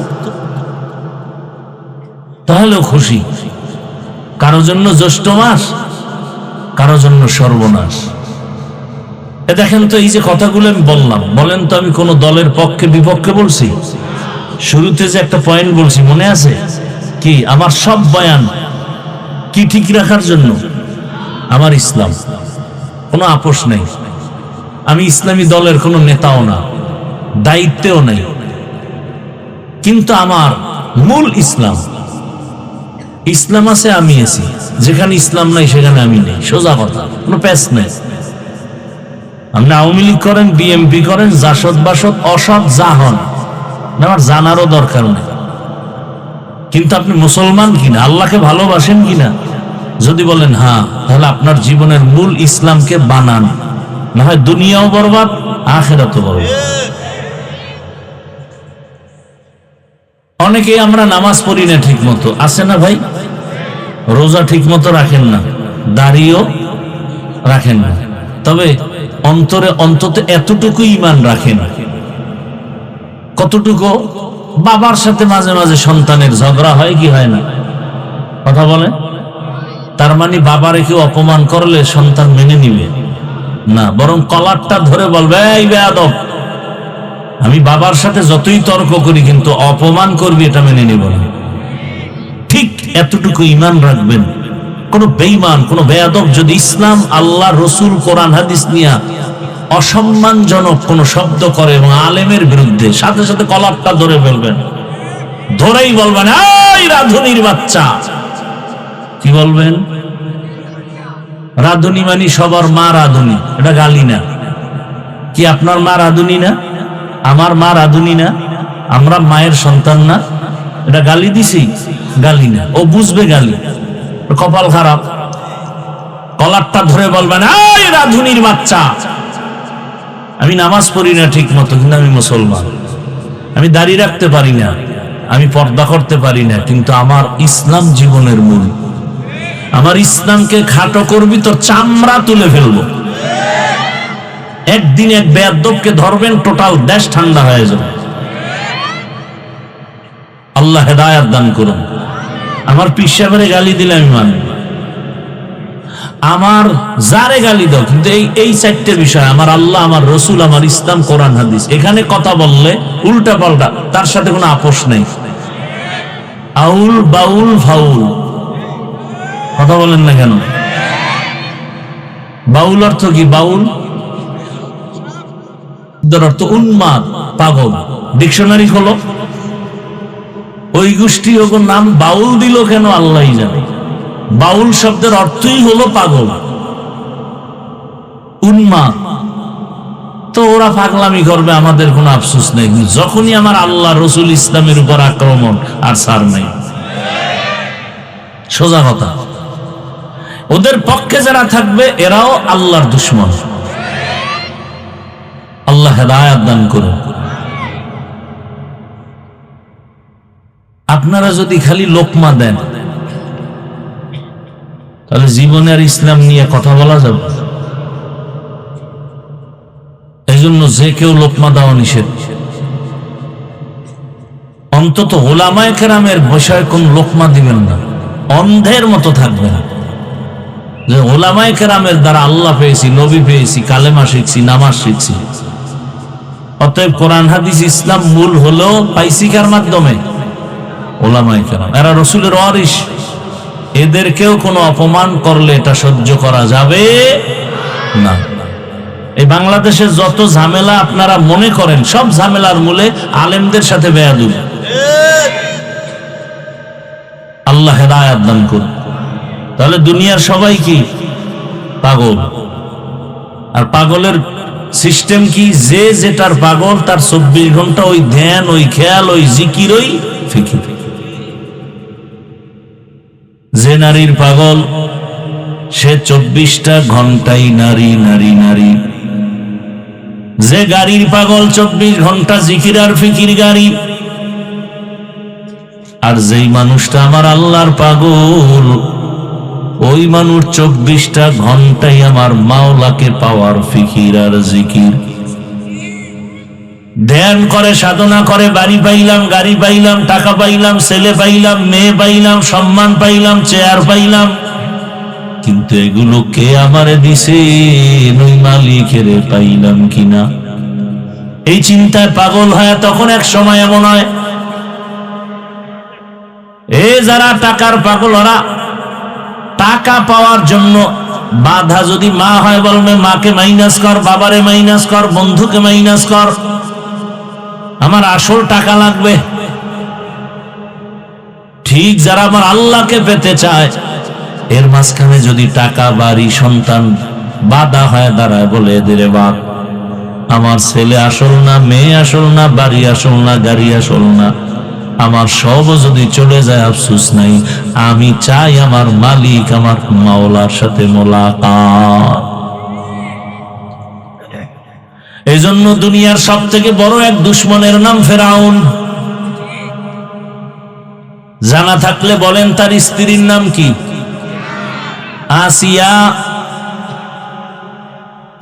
তাহলেও খুশি। কারো জন্য জ্যৈষ্ঠ মাস, কারো জন্য সর্বনাশ। দেখেন তো, এই যে কথাগুলো আমি বললাম, বলেন তো আমি কোন দলের পক্ষে বিপক্ষে বলছি? শুরুতে যে একটা পয়েন্ট বলছি মনে আছে কি? আমার সব বয়ান কি ঠিক রাখার জন্য? আমার ইসলাম, কোনো আপোষ নেই। আমি ইসলামী দলের কোনো নেতাও না, দায়িত্বেও নেই, কিন্তু আমার মূল ইসলাম। ইসলাম আছে, আমি আছি। যেখানে ইসলাম নাই সেখানে আমি নেই। সোজা কথা, কোনো প্যাচ নেই। আপনি আওয়ামী লীগ করেন, বিএমপি করেন, জাসদ বাসদ, অসৎ যা হন, আমার জানারও দরকার নেই। কিন্তু আপনি মুসলমান কিনা, আল্লাহকে ভালোবাসেন কিনা, যদি বলেন হ্যাঁ, তাহলে আপনার জীবনের মূল ইসলামকে বানান, না হয় দুনিয়াও বরবাদ, আখিরাতও বরবাদ। অনেকেই আমরা নামাজ পড়ি না ঠিক মতো, আছে না ভাই? রোজা ঠিক মতো রাখেন না, দাড়িও রাখেন না, তবে অন্তরে অন্তত এতটুকু ঈমান রাখেন। কতটুকু? বাবার সাথে মাঝে মাঝে সন্তানের ঝগড়া হয় কি হয় না? কথা বলে। তার মানে বাবারে কেউ অপমান করলে সন্তান মেনে নিবে না, বরং কলারটা ধরে বলবে, এই বেয়াদব, আমি বাবার সাথে যতই তর্ক করি কিন্তু অপমান করবি এটা মেনে নিব না। ঠিক এতটুকু ঈমান রাখবেন। কোন বেঈমান, কোন বেয়াদব যদি ইসলাম, আল্লাহ, রসুল, কোরআন, হাদিস নিয়ে অসম্মানজনক কোন শব্দ করে এবং আলেমের বিরুদ্ধে, সাথে সাথে কলারটা ধরে ফেলবেন, ধরেই বলবেন, এই রাধুনির বাচ্চা। কি বলবেন? রাধুনি মানে সবার মা রাধুনি, এটা গালি না। কি আপনার মা রাধুনি না? আমার মা রাধুনি না? আমরা মায়ের সন্তান না? এটা গালি দিছি? গালি না। ও বুঝবে গালি, কপাল খারাপ। কলারটা ধরে বলবেন, এই রাধুনির বাচ্চা, আমি নামাজ পড়ি না ঠিক মতো কিন্তু আমি মুসলমান। আমি দাড়ি রাখতে পারি না, আমি পর্দা করতে পারি না, কিন্তু আমার ইসলাম জীবনের মূল। আমার ইসলামকে খাটো করবি তো চামড়া তুলে ফেলবো। একদিন এক বেয়াদবকে ধরবেন, টোটাল দেশ ঠান্ডা হয়ে যাবে। আল্লাহ হেদায়াত দান করুন। আমার পীর সাহেবের গালি দিলে আমি মানি, আমার যারে গালি দাও, কিন্তু এই চারটে বিষয়, আমার আল্লাহ, আমার রসুল, আমার ইসলাম, কোরআন, হাদিস, এখানে কথা বললে উল্টা পাল্টা, তার সাথে কোনো আপোষ নেই। আউল, বাউল, ফাউল, কথা বলেন না কেন? বাউল অর্থ কি? বাউল অর্থ উন্মাদ, পাগল। ডিকশনারি খোলো, ওই গোষ্ঠী ওর নাম বাউল দিল কেন আল্লাহই জানে। বাউল শব্দের অর্থই হলো পাগল, উন্মাদ। তো ওরা পাগলামি করবে, আমাদের কোনো আফসোস নেই। যখনই আমার আল্লাহ, রসুল, ইসলামের উপর আক্রমণ, আর ছাড় নাই। সোজা কথা। ওদের পক্ষে যারা থাকবে এরাও আল্লাহর দুশমন। আল্লাহ হেদায়াত দান করুন। আপনারা যদি খালি লোকমা দেন তাহলে জীবনে আর ইসলাম নিয়ে কথা বলা যাবে। এই জন্য যে কেউ লোকমা দেওয়া নিষেধ। অন্তত ওলামায়ে কেরামের বিষয়ে কোন লোকমা দিবেন না, অন্ধের মতো থাকবেন। যে ওলামায়ে কেরামের দ্বারা আল্লাহ পেয়েছি, নবী পেয়েছি, কালেমা শিখছি, নামাজ শিখছি। অতএব কোরআন, হাদিস, ইসলাম মূল হলো পাইছি কার মাধ্যমে? ওলামায়ে কেরাম। এরা রসুলের ওয়ারিস। এদেরকেও কোনো অপমান করলে এটা সহ্য করা যাবে না। এই বাংলাদেশে যত ঝামেলা আপনারা মনে করেন, সব ঝামেলার মূলে আলেমদের সাথে বেয়াদবি। আল্লাহ হেদায়েত দান করুন। তাহলে দুনিয়ার সবাই কি পাগল? আর পাগলের সিস্টেম কি? যে যেটার পাগল তার 24 ঘন্টা ওই ধ্যান, ওই খেয়াল, ওই জিকির, ওই ফিকির। যে নারীর পাগল সে 24টা ঘন্টাই নারী নারী নারী। যে গাড়ির পাগল 24 ঘন্টা জিকির আর ফিকির গাড়ি। আর যেই মানুষটা আমার আল্লাহর পাগল, ওই মানুষ 24টা ঘন্টাই আমার মাওলাকে পাওয়ার ফিকির আর জিকির। ধ্যান করে, সাধনা করে, বাড়ি পাইলাম, গাড়ি পাইলাম, টাকা পাইলাম, ছেলে পাইলাম, মেয়ে পাইলাম, সম্মান পাইলাম, চেয়ার পাইলাম, কিন্তু এগুলো কে আমারে দিছে, ওই মালিকের পাইলাম কিনা, এই চিন্তায় পাগল হয়। তখন এক সময় এমন হয়, যারা টাকার পাগল, ওরা টাকা পাওয়ার জন্য বাধা যদি মা হয়, বলবে মাকে মাইনাস কর, বাবারে মাইনাস কর, বন্ধুকে মাইনাস কর, আমার আসল টাকা লাগবে। ঠিক যারা আমার আল্লাহকে পেতে চায়, এর মাঝখানে যদি টাকা, বাড়ি, সন্তান বাধা হয়, দাঁড়ায়, বলে এদের বাপ, আমার ছেলে আসল না, মেয়ে আসল না, বাড়ি আসল না, গাড়ি আসল না, আমার সব যদি চলে যায় আফসোস নাই, আমি চাই আমার মালিক, আমার মাওলার সাথে মোলাকাত। এই জন্য দুনিয়ার সব থেকে বড় এক দুশ্মনের নাম ফেরাউন। জানা থাকলে বলেন তার স্ত্রীর নাম কি? আসিয়া।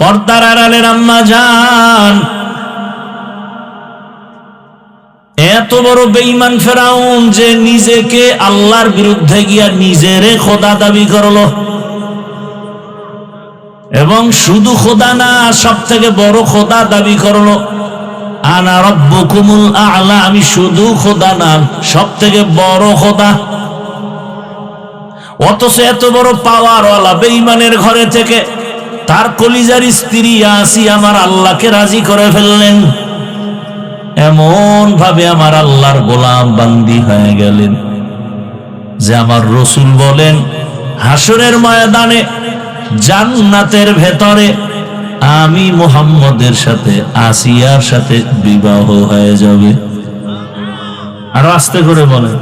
পর্দার আড়ালের আম্মা জান। এত বড় বেঈমান ফেরাউন যে নিজেকে আল্লাহর বিরুদ্ধে গিয়া নিজেরে খোদা দাবি করলো, এবং শুধু খোদা না, সব থেকে বড় খোদা দাবি করলো, আনা রব্বুকুমুল আ'লা, আমি শুধু খোদা না, সব থেকে বড় খোদা। অথচ এত বড় পাওয়ারওয়ালা বেঈমানের ঘরে থেকে তার কলিজার স্ত্রী আসিয়া আমার আল্লাহকে রাজি করে ফেললেন। এমন ভাবে আমার আল্লাহর গোলাম বান্দি হয়ে গেলেন যে আমার রসুল বলেন, হাসরের ময়দানে জান্নাতের ভেতরে আমি মুহাম্মদের সাথে আসিয়ার সাথে বিবাহ হয়ে যাবে। আর আস্তে করে বলেন।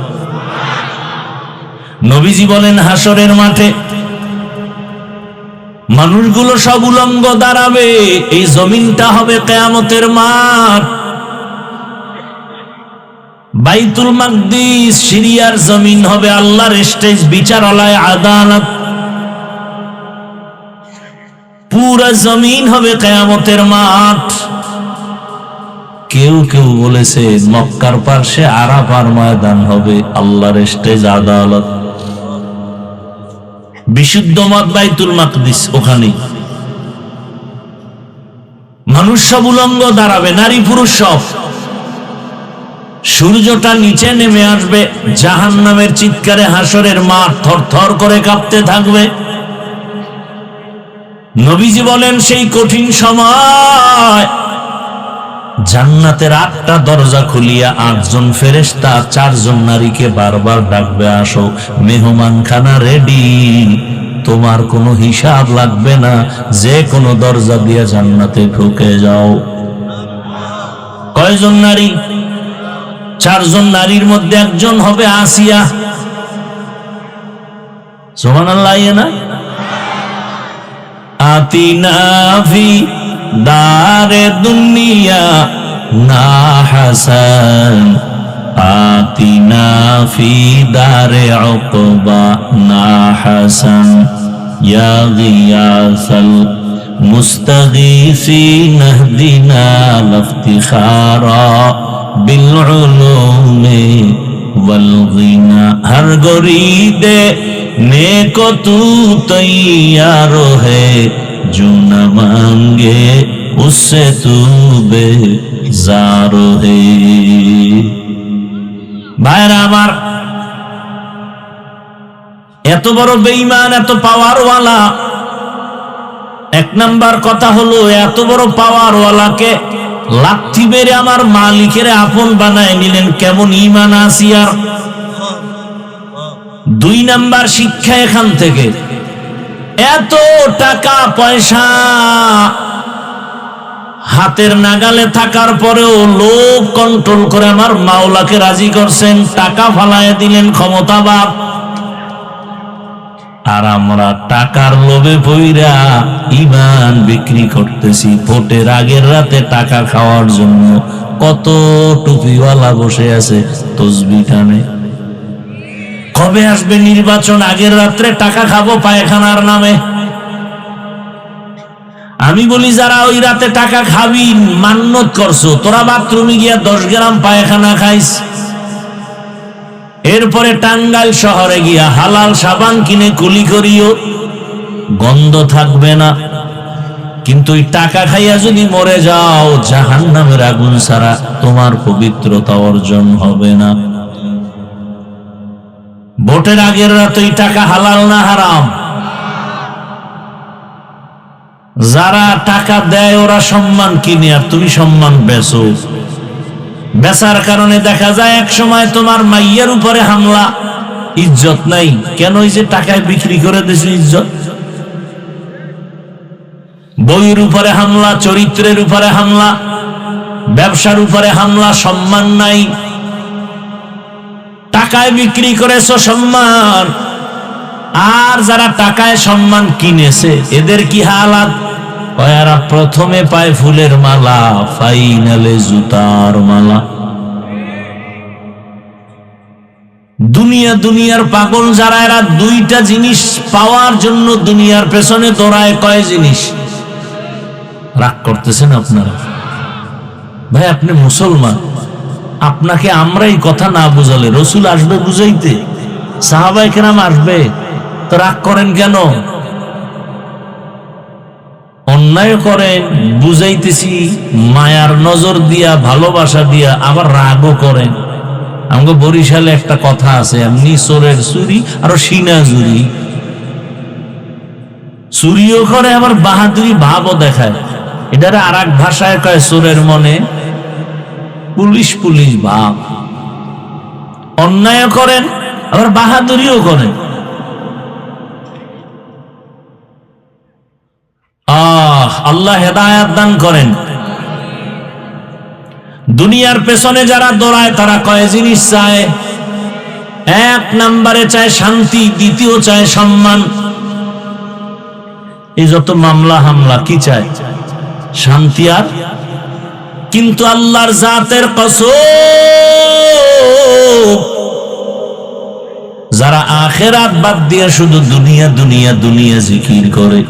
নবীজি বলেন, হাসরের মাঠে মানুষগুলো সব উলঙ্গ দাঁড়াবে, এই জমিনটা হবে কিয়ামতের মাঠ। বাইতুল মাকদিস সিরিয়ার জমিন হবে আল্লাহর স্টেজ, বিচারালয়, আদালত। পুরা জমিন হবে কিয়ামতের মাঠ। কেউ কেউ বলেছে মক্কার পাশে আরাফার ময়দান হবে আল্লাহর স্টেজ, আদালত। বিশুদ্ধ মত বাইতুল মাকদিস, ওখানে মানুষ সব উলঙ্গ দাঁড়াবে, নারী পুরুষ সব। সূর্যটা নিচে নেমে আসবে, জাহান্নামের চিৎকারে হাসরের মাঠ থরথর করে কাঁপতে থাকবে। নবীজি বলেন, সেই কঠিন সময় জান্নাতের 8টা দরজা খুলিয়া 8 জন ফেরেশতা 4 জন নারীকে বারবার ডাকবে, আসো, মেহমানখানা রেডি, তোমার কোনো হিসাব লাগবে না, যে কোনো দরজা দিয়ে জান্নাতে ঢুকে যাও। কয়জন নারী? 4 জন নারীর মধ্যে একজন হবে আসিয়া। সুবহানাল্লাহ। না আতিনা ফি দারে দুনিয়া না হাসান, আতিনা ফি দারে উকবা না হাসান, ইয়া গিয়াসাল মুস্তাগীসিন ইহদিনা লিফতিখারা বিল উলুমি ওয়াল গিনা। হর গরিদে नेको तू तैयार है, जो न मांगे उससे तू बेजार है। ভাইরা আমার, এত বড় বেঈমান, এত পাওয়ারওয়ালা, এক নাম্বার কথা হলো, এত বড় পাওয়ারওয়ালাকে লাথি মেরে আমার মালিকের আপন বানায় নিলেন, কেমন ঈমান আছে আর। দুই নাম্বার শিক্ষা এখান থেকে, এত টাকা পয়সা হাতের নাগালে থাকার পরেও লোভ কন্ট্রোল করে আমার মাওলাকে রাজি করছেন, টাকা ফালায় দিলেন ক্ষমতাবাদ। আর আমরা টাকার লোভে পইরা ঈমান বিক্রি করতেছি। ভোটের আগের রাতে টাকা খাওয়ার জন্য কত টুপিওয়ালা বসে আছে তসবিহ টানে। কবে আসবে নির্বাচন, আগের রাত্রে টাকা খাবো পায়খানার নামে। আমি বলি, যারা ওই রাতে টাকা খাবি মান্যত করছো, তোরা বাথরুমে গিয়া 10 গ্রাম পায়খানা খাইস, এরপরে টাঙ্গাইল শহরে গিয়া হালাল সাবান কিনে কুলি করিও, গন্ধ থাকবে না। কিন্তু ওই টাকা খাইয়া যদি মরে যাও, জাহান্নামের আগুন ছাড়া তোমার পবিত্রতা অর্জন হবে না। ভোটের আগের রাত ওই টাকা হালাল না হারাম? যারা টাকা দেয় ওরা সম্মান কিনে, আর তুমি সম্মান বেচো। বেচার কারণে দেখা যায় এক সময় তোমার মাইয়ার উপরে হামলা, ইজ্জত নাই। কেন? ওই যে টাকায় বিক্রি করে দিয়েছে ইজ্জত। বইয়ের উপরে হামলা, চরিত্রের উপরে হামলা, ব্যবসার উপরে হামলা, সম্মান নাই। টাকায় বিক্রি করেছো সম্মান। আর যারা টাকায় সম্মান কিনেছে, এদের কি হালাত? এরা প্রথমে পায় ফুলের মালা, ফাইনালে জুতার মালা। দুনিয়ার পাগল যারা, এরা দুইটা জিনিস পাওয়ার জন্য দুনিয়ার পেছনে দৌড়ায়। কয় জিনিস? রাগ করতেছেন আপনারা? ভাই আপনি মুসলমান, আপনাকে আমরা এই কথা না বুঝালে রসুল আসবে বুঝাইতে, সাহাবায়ে কেরাম আসবে, তো রাগ করেন কেন? অন্যায় করেন, বুঝাইতেছি মায়ার নজর দিয়া, ভালোবাসা দিয়া, আবার রাগও করেন। আমাকে বরিশালে একটা কথা আছে, এমনি চোরের চুরি আর সিনা চুরি। চুরিও করে আবার বাহাদুরি ভাবও দেখায়। এটার আর এক ভাষায় কয় চোরের মনে পুলিশ পুলিশ ভাব। অন্যায় করেন আবার বাহাদুরিও করেন। আল্লাহ হেদায়েত দান করেন। দুনিয়ার পেছনে যারা দৌড়ায় তারা কয় জিনিস চায়? এক নম্বরে চায় শান্তি, দ্বিতীয় চায় সম্মান। এই যত মামলা হামলা কি চায়? শান্তি। আর কিন্তু আল্লাহর জাতের কসম, যারা আখিরাত বাদ দিয়ে শুধু দুনিয়া দুনিয়া দুনিয়া জিকির করে,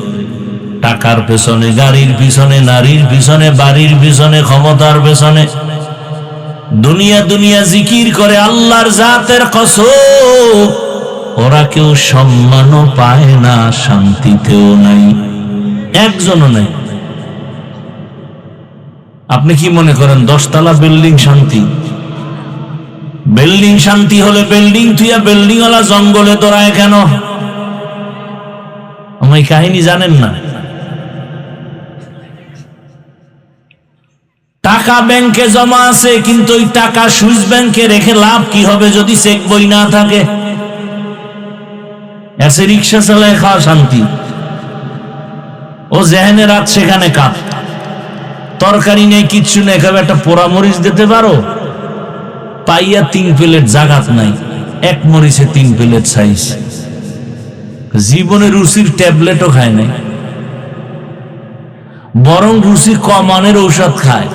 টাকার পেছনে, গাড়ির পিছনে, নারীর পিছনে, বাড়ির পিছনে, ক্ষমতার পেছনে দুনিয়া দুনিয়া জিকির করে, আল্লাহর জাতের কসম ওরা কেউ সম্মানও পায় না, শান্তিতেও নাই, একজনও নাই। আপনি কি মনে করেন 10 তলা বিল্ডিং শান্তি? বিল্ডিং শান্তি হলে বিল্ডিং থুইয়া বিল্ডিং ওয়ালা জঙ্গলে দৌড়ায় কেন? আমি কাহিনী জানেন না? টাকা ব্যাংকে জমা আছে, কিন্তু ওই টাকা সুইস ব্যাংকে রেখে লাভ কি হবে যদি চেক বই না থাকে? এসে রিক্সা চালায় খাওয়া শান্তি, ও যেখানে রাত সেখানে কাপ। তরকারি নেই, কিচ্ছু নেই, খাবে একটা পোড়া মরিচ দিতে পারো, পাইয়া 3 প্লেট জাগাত নাই, 1 মরিচে 3 প্লেট সাইজ। জীবনে রুচির ট্যাবলেটও খায় নাই, বরং রুচি কমানোর ঔষধ খায়।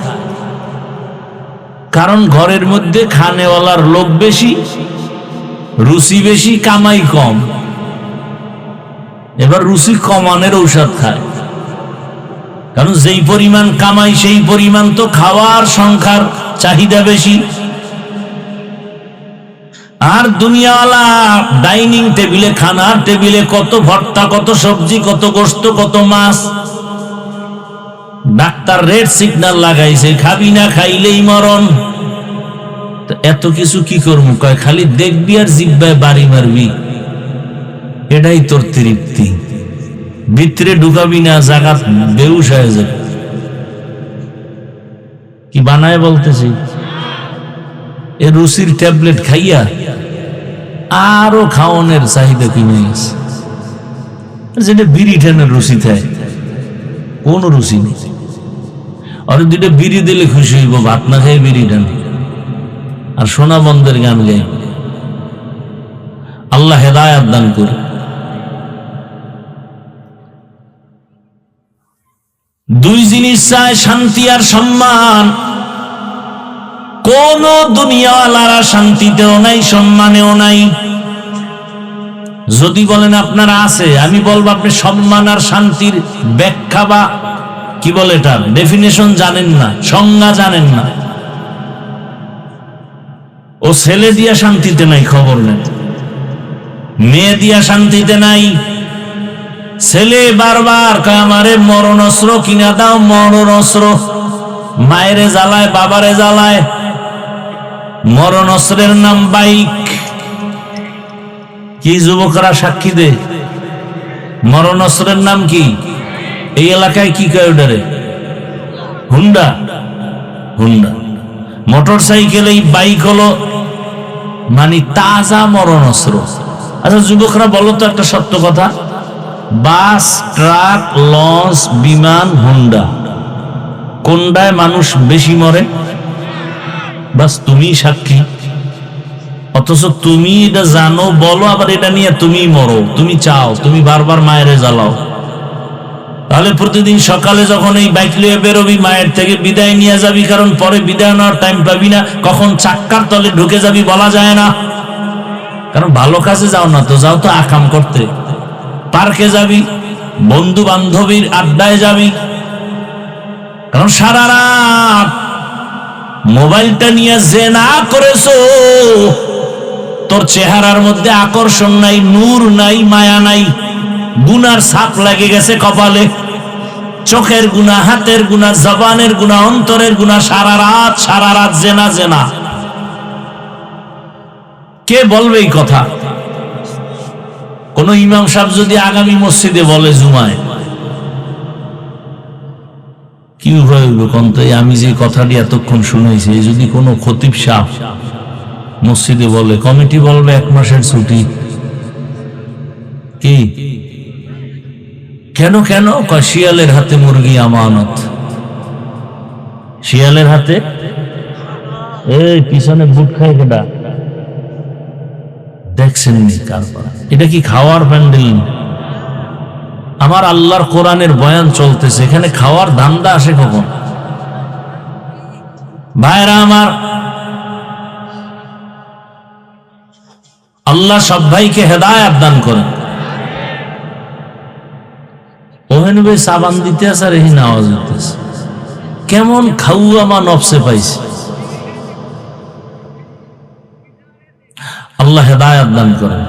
কারণ ঘরের মধ্যে খানেওয়ালার লোক বেশি, রুচি বেশি, কামাই কম, এবার রুচি কমানোর ঔষধ খায়। কারণ যেই পরিমাণ কামাই সেই পরিমাণ তো খাওয়ার সংখ্যার চাহিদা বেশি। আর দুনিয়াওয়ালা ডাইনিং টেবিলে, খানার টেবিলে কত ভর্তা, কত সবজি, কত গোশত, কত মাছ। ডাক্তার রেড সিগন্যাল লাগাইছে, খাবি না খাইলেই মরণ। এত কিছু কি করবো? কয় খালি দেখবি আর জিব্বায় বাড়ি মারবি, এটাই তোর তৃপ্তি। ভিতরে ঢুকাবি না, জায়গা বেউস হয়ে যাবে। কি বানায় বলতেছি, এ রুচির ট্যাবলেট খাইয়া আরো খাওয়ানোর চাহিদা কিনে গেছে। যেটা বিড়ি টেনের রুচি থাকে, কোন রুচি নেই। আর দুইটা বিড়ি দিলে খুশি হইব, ভাত না খাই বিড়ি টান আর সোনা বন্ধের গান গাই। আল্লাহ হেদায়াত দান করে। দুই জিনিস চায়, শান্তি আর সম্মান। কোন দুনিয়াওয়ালারা শান্তিতেও নাই, সম্মানেও নাই। যদি বলেন আপনারা আছে, আমি বলবো আপনি সম্মান আর শান্তির ব্যাখ্যা বা কি বলে এটা ডেফিনেশন জানেন না, সংজ্ঞা জানেন না। ও ছেলে দিয়া শান্তিতে নাই, খবর নেই। মেয়ে দিয়া শান্তিতে নাই। ছেলে বারবার কয় আমারে মরণ অস্ত্র কিনা দাও, মরণ অস্ত্র। মায়েরে জ্বালায়, বাবারে জ্বালায়। মরণ অস্ত্রের নাম বাইক। কি যুবকরা সাক্ষী দে, মরণ অস্ত্রের নাম কি? এই এলাকায় কি কয় ওটারে? হুন্ডা। হুন্ডা মোটর সাইকেল, এই বাইক হলো মানে তাজা মরণ অস্ত্র। আচ্ছা যুবকরা বলো তো একটা সত্য কথা, বাস, ট্রাক, লঞ্চ, বিমান, হুন্ডা, কোনটায় মানুষ বেশি মরে? বাস তুমি সাক্ষী। অথচ তুমি এটা জানো, বলো আবার এটা নিয়ে তুমি মরো, তুমি চাও, তুমি বারবার মায়েরে জ্বালাও। তাহলে প্রতিদিন সকালে যখন এই বাইক নিয়ে বেরোবি, মায়ের থেকে বিদায় নিয়ে যাবি, কারণ পরে বিদায় নেওয়ার টাইম পাবি না, কখন চাক্কার তলে ঢুকে যাবি বলা যায় না। কারণ ভালো কাজে যাও না তো, যাও তো আকাম করতে। পার্কে যাবি, বন্ধু বান্ধবীর আড্ডায় যাবি, কারণ সারা রাত মোবাইলটা নিয়ে যে না করেছো, তোর চেহারার মধ্যে আকর্ষণ নাই, নূর নাই, মায়া নাই, গুনার ছাপ লাগে গেছে কপালে। চোখের গুনাহ, হাতের গুনাহ, জবানের গুনাহ, অন্তরের গুনাহ, সারা রাত জেনা জেনা। কে বলবে এই কথা? কোন ইমাম সাহেব যদি আগামী মসজিদে বলে জুমায়, কি উপায় হইব কোন? তো আমি যে কথাটি এতক্ষণ শুনেছি, যদি কোনো খতিব সাহেব মসজিদে বলে, কমিটি বলবে 1 মাসের ছুটি। কি কেন কেন? শিয়ালের হাতে মুরগি আমানত। শিয়ালের হাতে, এই পিছনে বুট খায় কেডা দেখছেন নি? কারবার এটা কি খাওয়ার প্যান্ডেল? আমার আল্লাহর কোরআনের বয়ান চলতেছে, এখানে খাওয়ার ধান্দা আসে কখন? ভাইরা আমার, আল্লাহ সব ভাইকে হেদায়েত দান করেন। ওহেন ভাই সাবান দিতে আছে আর এই আওয়াজ হইতেছে, কেমন খাওয়া মা নফসে পাইছে। আল্লাহ হেদায়েত দান করেন।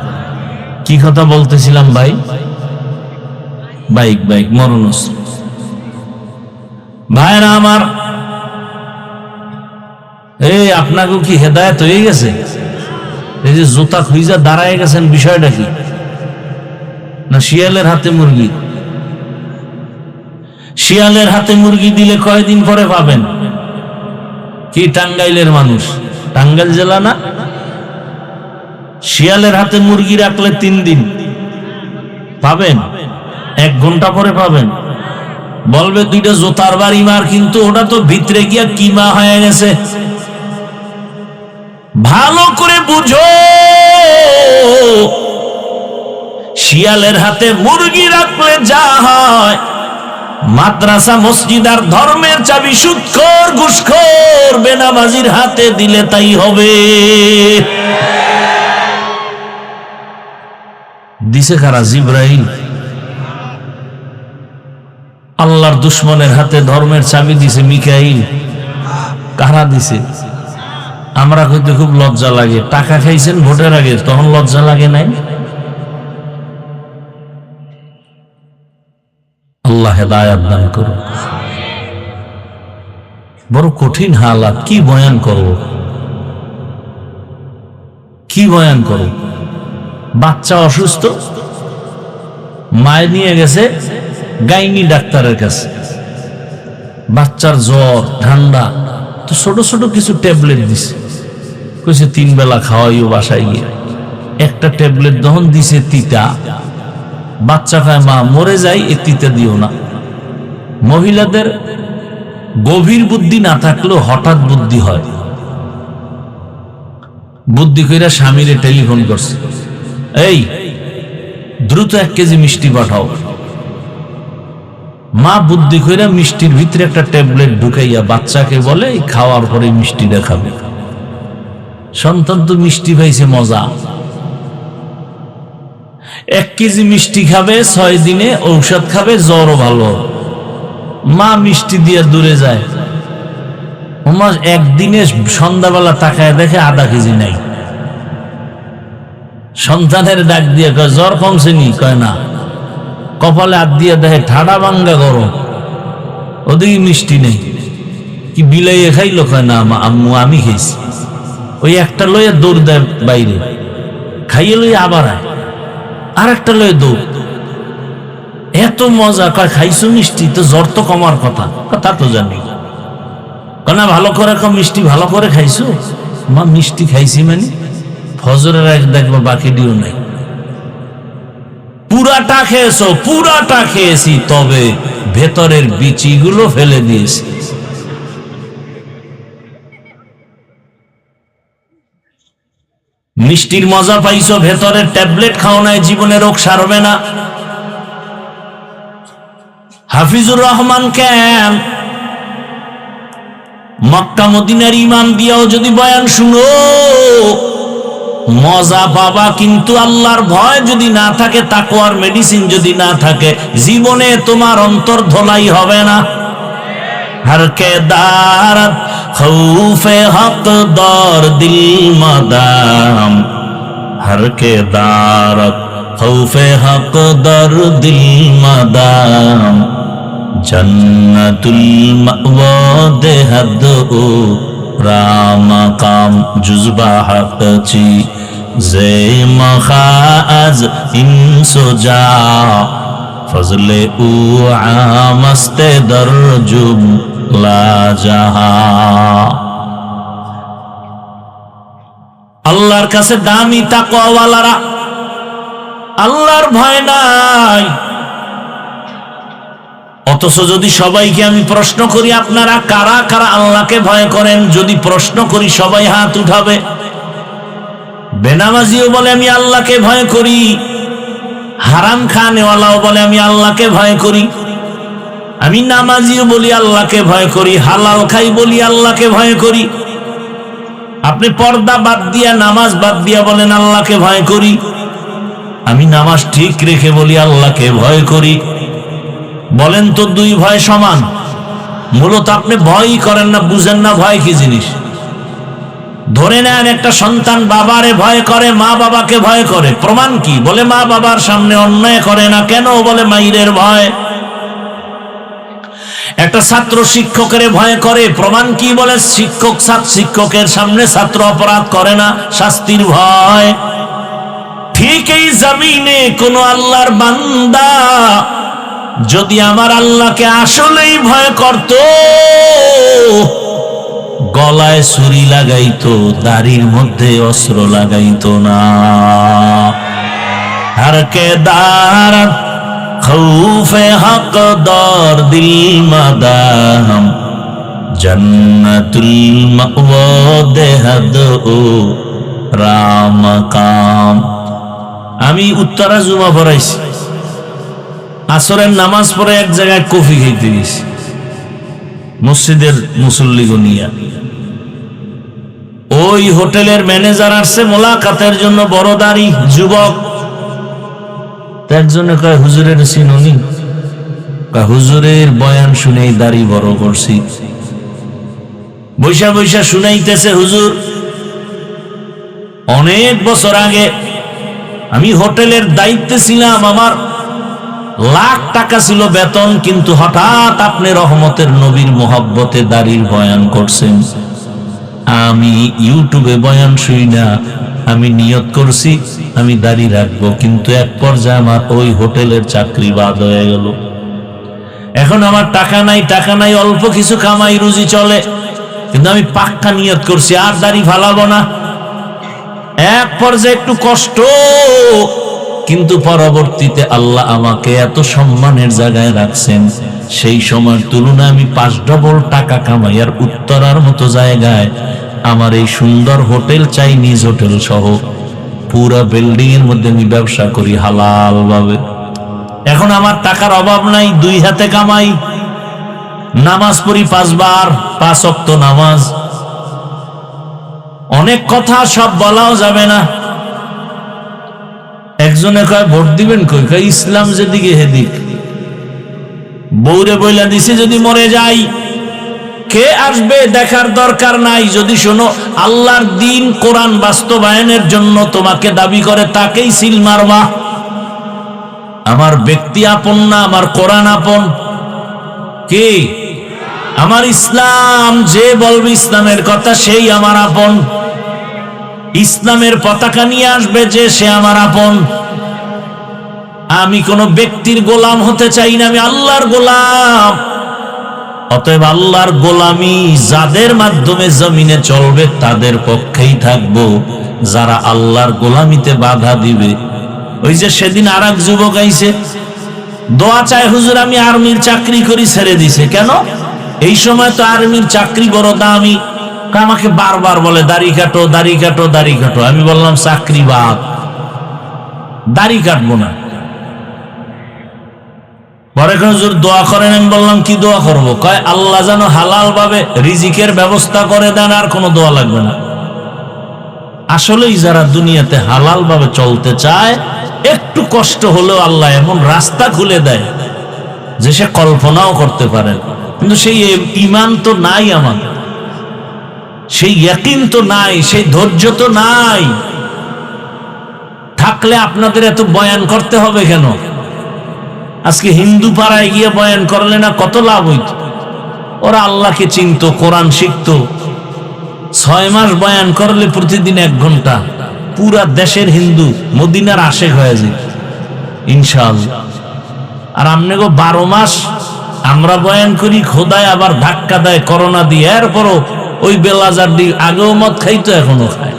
কি কথা বলতেছিলাম ভাই? বাইক মরণ অস্ত্র। ভাইরা আমার, এই আপনাকেও কি হেদায়েত হয়ে গেছে? এই যে জোতা খুঁজা দাঁড়ায় গেছেন, বিষয়টা কি? না শিয়ালের হাতে মুরগি? শিয়ালের হাতে মুরগি দিলে কয়দিন পরে পাবেন? কি টাঙ্গাইলের মানুষ? টাঙ্গাইল জেলা না? শিয়ালের হাতে মুরগি রাখলে 3 দিন পাবেন, 1 ঘন্টা পরে পাবেন। বলবে 2টা জোতার বাড়ি মার, কিন্তু ওটা তো ভিতরে গিয়া কিমা হয়ে গেছে। ভালো করে বুঝো, শিয়ালের হাতে মুরগি রাখলে যা হয়, মাদ্রাসা, মসজিদ আর ধর্মের চাবি সুদখোর, ঘুষখোর, বেনামাজির হাতে দিলে তাই হবে। দিছে কারা? জিবরাইল। আল্লাহর দুশ্মনের হাতে ধর্মের চাবি দিছে মিকাইল। কারা দিছে? আমরা কইতে খুব লজ্জা লাগে। টাকা খাইছেন ভোটের আগে, তখন লজ্জা লাগে নাই? আল্লাহ হেদায়েত দান করুন। বড় কঠিন হালাত, কি বয়ান করব? কি বয়ান করব? বাচ্চা অসুস্থ, মায় নিয়ে গেছে গাইনি ডাক্তারের কাছে। বাচ্চার জ্বর ঠান্ডা, তো ছোট ছোট কিছু ট্যাবলেট দিছে, কইছে 3 বেলা খাওয়াইও বাসায় গিয়ে। একটা ট্যাবলেট যখন দিছে তিতা, বাচ্চা খায় মা মরে যায়, এ তিতা দিও না। মহিলাদের গভীর বুদ্ধি না থাকলেও হঠাৎ বুদ্ধি হয়। বুদ্ধি কইরা স্বামীরে টেলিফোন করছে, এই দ্রুত 1 কেজি মিষ্টি পাঠাও। মা বুদ্ধি কইরা মিষ্টির ভিতরে একটা ট্যাবলেট ঢুকাইয়া বাচ্চাকে বলে খাওয়ার পরে মিষ্টিটা খাবে। সন্তান তো মিষ্টি পাইছে মজা, 1 কেজি মিষ্টি খাবে, 6 দিনে ঔষধ খাবে, জ্বরও ভালো। মা মিষ্টি দিয়ে দূরে যায়, ওমা একদিনে সন্ধ্যাবেলা তাকায় দেখে আধা কেজি নাই। সন্তানের ডাক দিয়ে কয় জ্বর কমছে নি? কয় না। কপালে হাত দিয়ে দেখে ঠাডা ভাঙ্গা গরম, ওদিকে মিষ্টি নেই। কি বিলাইয়ে খাইলো? কয় না আম্মু আমি খেয়েছি। ওই একটা লইয়া দৌড় দেয় বাইরে, খাইয়ে লইয়া আবার আয়, আর একটা লইয়া দৌড়। এত মজা। কয় খাইছো মিষ্টি? তো জ্বর তো কমার কথা। তা তো জানি না, ভালো করে মিষ্টি ভালো করে খাইছো? মা মিষ্টি খাইছি মানে ফজরের আগে দেখবো বাকি ডিও নাই। পুরাটা খেয়েছো? পুরাটা খেয়েছি, তবে ভেতরের বিচিগুলো ফেলে দিয়েছি। মিষ্টির মজা পাইছো, ভেতরের ট্যাবলেট খাও নাই, জীবনে রোগ সারবে না। হাফিজুর রহমান কেন মক্কা মদিনার ইমাম দিয়াও যদি বয়ান শুনো মজা পাবা, কিন্তু আল্লাহর ভয় যদি না থাকে, তাকওয়ার মেডিসিন যদি না থাকে, জীবনে তোমার অন্তর ধোলাই হবে না। हर के दारत खौफे हक दौर दिल मदाम, हर के दारत खौफे हक दौर दिल मदाम, जन्नतुल मअवा देहद ओ राम काम जुज़बा हक ची जे मखाज इंसुजा फजले उ आमस्ते दरजुम ला जहा। আল্লাহর কাছে দামি তাকওয়াওয়ালারা, আল্লাহর ভয় নাই। অথচ যদি সবাইকে আমি প্রশ্ন করি আপনারা কারা কারা আল্লাহকে ভয় করেন, যদি প্রশ্ন করি সবাই হাত উঠাবে। বেনামাজিও বলে আমি আল্লাহকে ভয় করি, হারাম খানেওয়ালাও বলে আমি আল্লাহকে ভয় করি, আমি নামাজিও বলি আল্লাহকে ভয় করি, হালাল খাই বলি আল্লাহকে ভয় করি। আপনি পর্দা বাদ দিয়া নামাজ বাদ দিয়া বলেন আল্লাহকে ভয় করি, আমি নামাজ ঠিক রেখে বলি আল্লাহকে ভয় করি। বলেন তো দুই ভয় সমান? মূলত আপনি ভয়ই করেন না, বুঝেন না ভয় কি জিনিস। ধরে নেন একটা সন্তান বাবারে ভয় করে, মা বাবাকে ভয় করে, প্রমাণ কি? বলে মা বাবার সামনে অন্যায় করে না, কেন? বলে মাইরের ভয়। একটা ছাত্র শিক্ষকের ভয় করে, প্রমাণ কি? বলে শিক্ষকের সামনে ছাত্র অপরাধ করে না, শাস্তির ভয়। ঠিক এই জমিনে কোন আল্লাহর বান্দা যদি আমার আল্লাহকে আসলেই ভয় করত, গলায় ছুরি লাগাইতো, দাড়ির মধ্যে অস্ত্র লাগাইতো না। हर के दारत खौफे हक दौर दिल मदाम, जन्नतुल मअवा देहद ओ राम काम। আমি উত্তরা জুমা পড়াইছি, আসরের নামাজ পড়ে এক জায়গায় কফি খেতে গেছি মসজিদের মুসল্লিগো নিয়া। ওই হোটেলের ম্যানেজার আসছে মোলাকাতের জন্য, বড় দাড়ি যুবক। একজনে কয় হুজুরের চিনুনি? হুজুরের বয়ান শুনেই দাড়ি বড় করছি। বৈশা বৈশা শুনাইতেছে, হুজুর অনেক বছর আগে আমি হোটেলের দায়িত্বে ছিলাম, আমার লাখ টাকা ছিল বেতন, কিন্তু হঠাৎ আপনি রহমতের নবীর মোহাব্বতে দাড়ির বয়ান করছেন। আমি ইউটিউবে বয়ান শুই না, আমি নিয়ত করছি আমি দাড়ি রাখবো, কিন্তু এক পর্যায়ে আমার ওই হোটেলের চাকরি বাদ হয়ে গেল। এখন আমার টাকা নাই, অল্প কিছু কামাই রুজি চলে, কিন্তু আমি পাক্কা নিয়ত করছি আর দাড়ি ফালাবো না। এক পর্যায়ে একটু কষ্ট, কিন্তু পরবর্তীতে আল্লাহ আমাকে এত সম্মানের জায়গায় রাখছেন, সেই সময়ের তুলনায় আমি 5 ডবল টাকা কামাই আর উত্তরার মতো জায়গায় আমার এই সুন্দর হোটেল, চাইনিজ হোটেল সহ পুরা বিল্ডিং এর মধ্যে আমি ব্যবসা করি হালাল ভাবে। এখন আমার টাকার অভাব নাই, 2 হাতে কামাই, নামাজ পড়ি 5 বার, 5 ওয়াক্ত নামাজ। অনেক কথা সব বলাও যাবে না। একজনে কয় ভোট দিবেন কই? কয় ইসলাম যেদিকে হেদিক। বউরে বইলা দিছে যদি মরে যাই, কে আসবে দেখার দরকার নাই। যদি শোনো আল্লাহর দিন কোরআন বাস্তবায়নের জন্য তোমাকে দাবি করে, তাকেই সিল মারবা। আমার ব্যক্তি আপন না, আমার কোরআন আপন। কি? আমার ইসলাম। যে বলবে ইসলামের কথা সেই আমার আপন। ইসলামের পতাকা নিয়ে আসবে যে, সে আমার আপন। আমি কোন ব্যক্তির গোলাম হতে চাই না, আমি আল্লাহর গোলাম। অতএব আল্লাহর গোলামি যাদের মাধ্যমে জমিনে চলবে তাদের পক্ষেই থাকবো। যারা আল্লাহর গোলামিতে বাধা দিবে, ওই যে সেদিন আর এক যুবক আইছে, দোয়া চায় হুজুর আমি আর্মির চাকরি করি, ছেড়ে দিছে। কেন? এই সময় তো আর্মির চাকরি বড় দামি। আমাকে বারবার বলে দাড়ি কাটো, দাড়ি কাটো, দাড়ি কাটো। আমি বললাম চাকরি বাদ, দাড়ি কাটবো না। পরে হুজুর দোয়া করেন। আমি বললাম কি দোয়া করবো? কয় আল্লাহ যেন হালাল ভাবে রিজিকের ব্যবস্থা করে দেন, আর কোনো দোয়া লাগবে না। আসলেই যারা দুনিয়াতে হালাল ভাবে চলতে চায়, একটু কষ্ট হলেও আল্লাহ এমন রাস্তা খুলে দেয় যে সে কল্পনাও করতে পারে। কিন্তু সেই ঈমান তো নাই আমাদের, সেই ইয়াকিন তো নাই, সেই ধৈর্য তো নাই। থাকলে আপনাদের এত বয়ান করতে হবে কেন? আজকে হিন্দু পাড়ায় গিয়ে বয়ান করলে না কত লাভ হইত? ওরা আল্লাহকে চিনত, কোরআন শিখত। 6 মাস বয়ান করলে প্রতিদিন 1 ঘন্টা, পুরা দেশের হিন্দু মদিনার আশেক হয়ে যায় ইনশাআল্লাহ। আর আমনে গো 12 মাস আমরা বয়ান করি, খোদায় আবার ধাক্কা দেয় করোনা দিয়ে। এরপরও ওই বেলাজার দিক আগেও মদ খাইতো, এখনো খায়।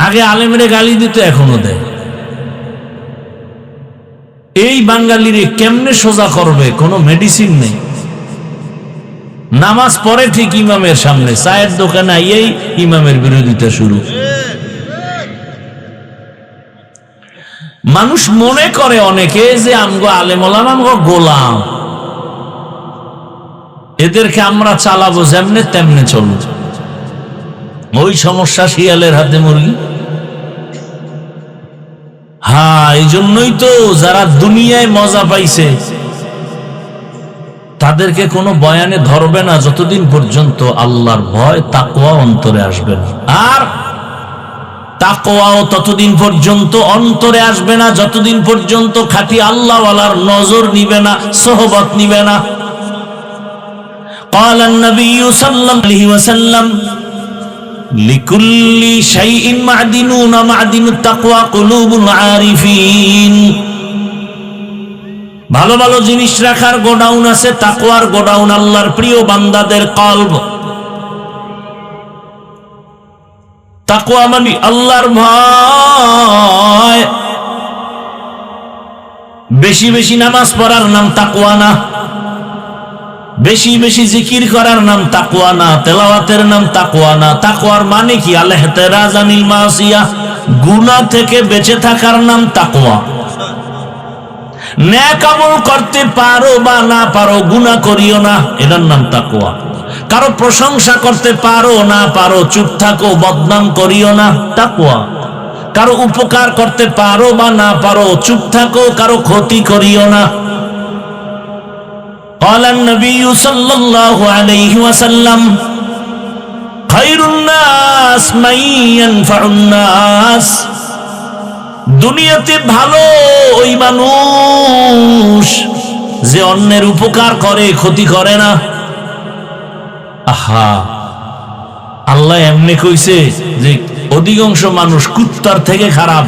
আগে আলেমরে গালি দিত, এখনো দেয়। এই বাঙালিরে কেমনে সোজা করবে? কোনো মেডিসিন নেই। নামাজ পড়ে ঠিক ইমামের সামনে, চায়ের দোকানে আইয়েই ইমামের বিরোধিতা শুরু। মানুষ মনে করে অনেকে যে আমগো আলেম ওলামা আমগো গোলাম, এদেরকে আমরা চালাবো যেমনে তেমনে চলবো। ওই সমস্যা শিয়ালের হাতে মুরগি। হ্যাঁ, এই জন্যই তো যারা দুনিয়ায় মজা পাইছে তাদেরকে কোনো বয়ানে ধরবে না যতদিন পর্যন্ত আল্লাহর ভয় তাকওয়া অন্তরে আসবে না। আর তাকওয়াও ততদিন পর্যন্ত অন্তরে আসবে না যতদিন পর্যন্ত খাঁটি আল্লাহওয়ালার নজর নিবে না, সোহবত নিবে না। قال النبي صلى الله عليه وسلم لكل شيء معدنون معدن التقوى قلوب العارفين। ভালো ভালো জিনিস রাখার গোডাউন আছে, তাকওয়ার গোডাউন আল্লাহর প্রিয় বান্দাদের কলব। তাকওয়া মানে আল্লাহর ভয়। বেশি বেশি নামাজ পড়ার নাম তাকওয়া না, বেশি বেশি জিকির করার নাম তাকওয়া না, তেলাওয়াতের নাম তাকওয়া না। তাকওয়ার মানে কি? আল ইহতিরাজ আনিল মাসিয়া, গুনাহ থেকে বেঁচে থাকার নাম তাকওয়া। নেক আমল করতে পারো বা না পারো, গুনাহ করিও না, এটার নাম তাকওয়া। কারো প্রশংসা করতে পারো না পারো, চুপ থাকো, বদনাম করিও না, তাকওয়া। কারো উপকার করতে পারো বা না পারো, চুপ থাকো, কারো ক্ষতি করিও না। قال النبي صلى الله عليه وسلم خير الناس من ينفع الناس। দুনিয়াতে ভালো ওই মানুষ যে অন্যের উপকার করে, ক্ষতি করে না। আহা, আল্লাহ এমনি কইছে যে অধিকাংশ মানুষ কুত্তার থেকে খারাপ,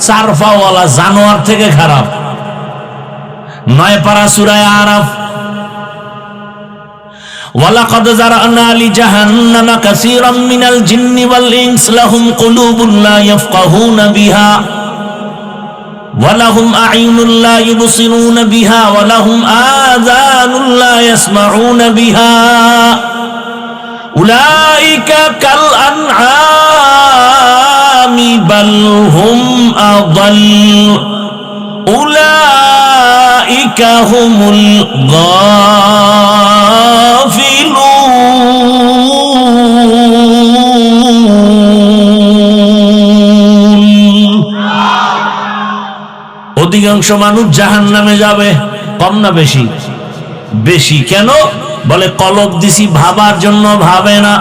চার পাওয়ালা জানোয়ার থেকে খারাপ। 9 পারা সূরা আরাফ। ওয়ালাকাদ যারানা লিজাহান্নামা কাসীরাম মিনাল জিন্নি ওয়াল ইনস লাহুম কুলুবুন লা ইয়াফকাহুনা বিহা ওয়া লাহুম আ'ইনুন লা ইবসিরুনা বিহা ওয়া লাহুম আযানুন লা ইয়াসমাউনা বিহা উলাইকা কাল আনআমি বাল হুম আযাল উলাইকা হুমুল অধিকাংশ মানুষ জাহান্নামে যাবে। কম না বেশি? বেশি। কেন? বলে কলব দিছি ভাবার জন্য ভাবে না,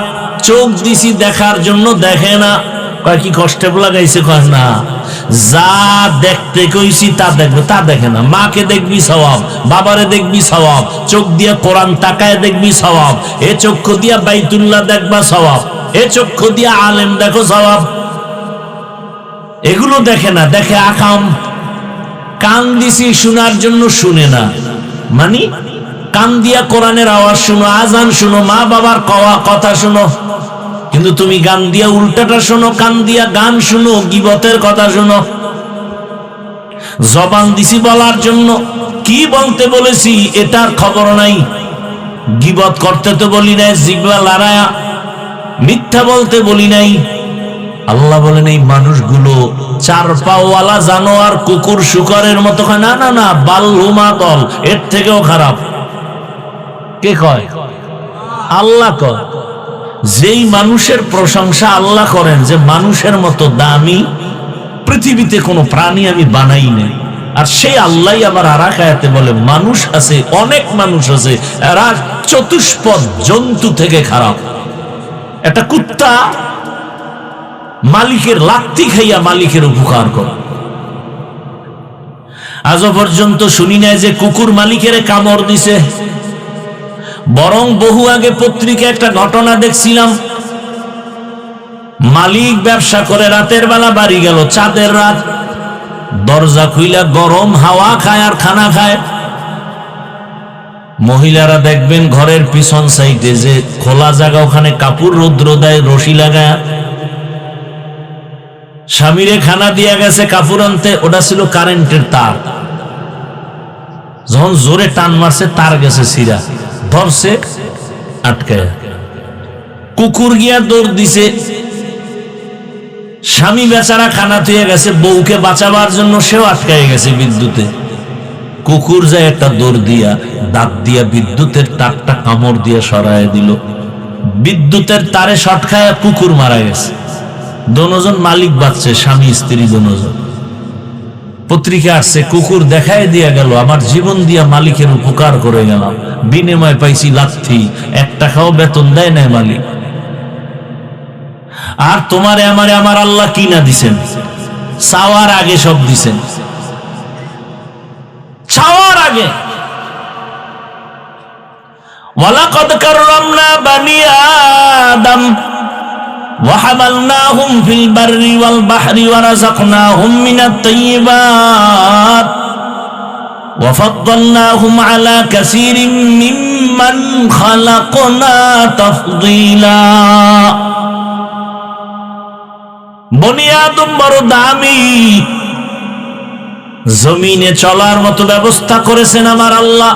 চোখ দিছি দেখার জন্য দেখে না। কয় কি কষ্টে লাগাইছে? কয় না, যা দেখতে কইছি তা দেখবে, তা দেখে না। মাকে দেখবি সওয়াব, বাবারে দেখবি সওয়াব, চোখ দিয়ে কোরআন তাকায় দেখবি সওয়াব, এ চক্ষু দিয়া বাইতুল্লাহ দেখবা সওয়াব, এ চক্ষু দিয়া আলেম দেখো সওয়াব। এগুলো দেখে না, দেখে আকাম। কান দিছি শোনার জন্য শুনে না, মানে কান দিয়া কোরআনের আওয়াজ শুনো, আজান শুনো, মা বাবার কওয়া কথা শুনো, কিন্তু তুমি গান দিয়া উল্টাটা শোনো, কান দিয়া গান শুনো, গীবতের কথা শুনো। জবান দিছি বলার জন্য, কি বলতে বলেছি এটার খবর নাই। গীবত করতে তো বলি নাই, জিহ্বা লড়ায়া মিথ্যা বলতে বলি নাই। আল্লাহ বলেন এই মানুষগুলো 4 পাওয়ালা জানোয়ার, কুকুর শুকরের মতো। না না না, বালহুমা দল, এর থেকেও খারাপ। কে কয়? আল্লাহ কয়। যেই মানুষের প্রশংসা আল্লাহ করেন যে মানুষের মতো দামি পৃথিবীতে কোনো প্রাণী আমি বানাই নাই, আর সেই আল্লাহ আবার আরেক আয়াতে বলে মানুষ আছে, অনেক মানুষ আছে, এরা চতুষ্পদ জন্তু থেকে খারাপ। একটা কুত্তা মালিকের লাত্তি খাইয়া মালিকের উপকার করে। আজও পর্যন্ত শুনি নাই যে কুকুর মালিকের কামড় দিছে। বরং বহু আগে পত্রিকায় একটা ঘটনা দেখছিলাম, মালিক ব্যবসা করে রাতের বেলা বাড়ি গেল, চাঁদের রাত, দরজা খুইলা গরম হাওয়া খায় আর খানা খায়। মহিলারা দেখবেন ঘরের পিছন সাইডে যে খোলা জায়গা, ওখানে কাপড় রৌদ্র দেয় রশি লাগায়। স্বামীরে খানা দিয়া গেছে কাপড় আনতে, ওটা ছিল কারেন্টের তার। যখন জোরে টান মারছে তার গেছে ছিঁড়া, ধরছে আটকায়। কুকুর গিয়া দৌড় দিছে, স্বামী বেচারা খানা থুয়ে গেছে, বউকে বাঁচাবার জন্য সেও আটকায় গেছে বিদ্যুতে। কুকুর যায় একটা দৌড় দিয়া দাঁত দিয়া বিদ্যুতের তারটা কামড় দিয়া সরায় দিল। বিদ্যুতের তারে শর্ট খায় কুকুর মারা গেছে। দোনোজন মালিক বাঁচছে, স্বামী স্ত্রী দোনোজন। পত্রিকা আসছে, কুকুর দেখায় দিয়া গেল আমার জীবন দিয়া মালিকের উপকার করে গেলাম, বিনিময় পাইছি লাথি, 1 টাকাও বেতন দেয় নাই মালিক। আর তোমারে আমারে আমার আল্লাহ কি না দিছেন? চাওয়ার আগে সব দিছেন, চাওয়ার আগে। ওয়ালাকাদ কাররামনা বানি আদম وحملناهم في البر والبحر ورزقناهم من الطيبات وفضلناهم على كثير ممن خلقنا تفضيلا। বনি আদম বড় দামি, জমিনে চলার মতো ব্যবস্থা করেছেন আমার আল্লাহ,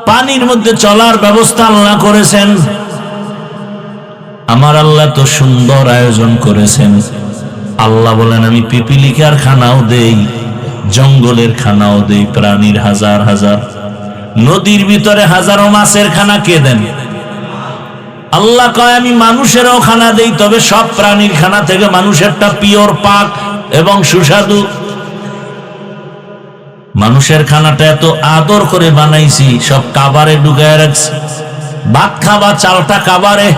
পানির মধ্যে চলার ব্যবস্থা আল্লাহ করেছেন। আমার আল্লাহ তো সুন্দর আয়োজন করেছেন। আল্লাহ বলেন আমি পিপিলিকার খানাও দেই, জঙ্গলের খানাও দেই, প্রাণীর হাজার হাজার, নদীর ভিতরে হাজারো মাছের খানা কে দেন? আল্লাহ কয় আমি মানুষেরও খানা দেই, তবে সব প্রাণীর খানা থেকে মানুষেরটা পিওর, পাক এবং সুস্বাদু। মানুষের খানাটা এত আদর করে বানাইছি, সব কাবারে ঢুকায় রাখছি। ভাত খাবা চালটা কাবারে,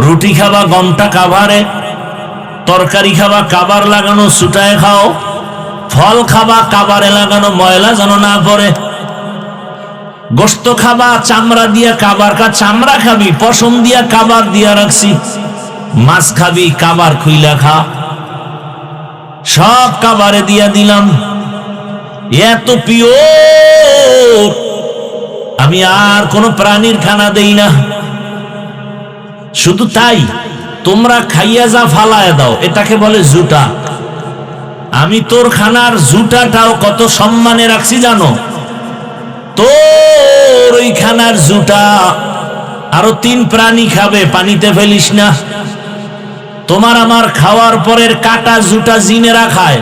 রুটি খাবা গমটা কাবারে, তরকারি খাবা কাবার লাগানো ছুটায় খাও, ফল খাবা কাবারে লাগানো ময়লা যেন না পড়ে, গোস্ত খাবা চামড়া দিয়া কাবার চামড়া খাবি, পশম দিয়া কাবার দিয়া রাখছি, মাছ খাবি কাবার খুইলা খা, সব কাবারে দিয়া দিলাম। এত পিওর, আমি আর কোনো প্রাণীর খানা দেই না। শুধু তাই, তোমরা খাইয়া যা ফালায় দাও, এটাকে বলে জুটা। আমি তোর খানার জুটাটাও কত সম্মানে রাখছি জানো? তোর ওই খানার জুটা আরো 3 প্রাণী খাবে, পানিতে ফেলিস না। তোমার আমার খাওয়ার পরের কাটা জুটা জিনেরা খায়,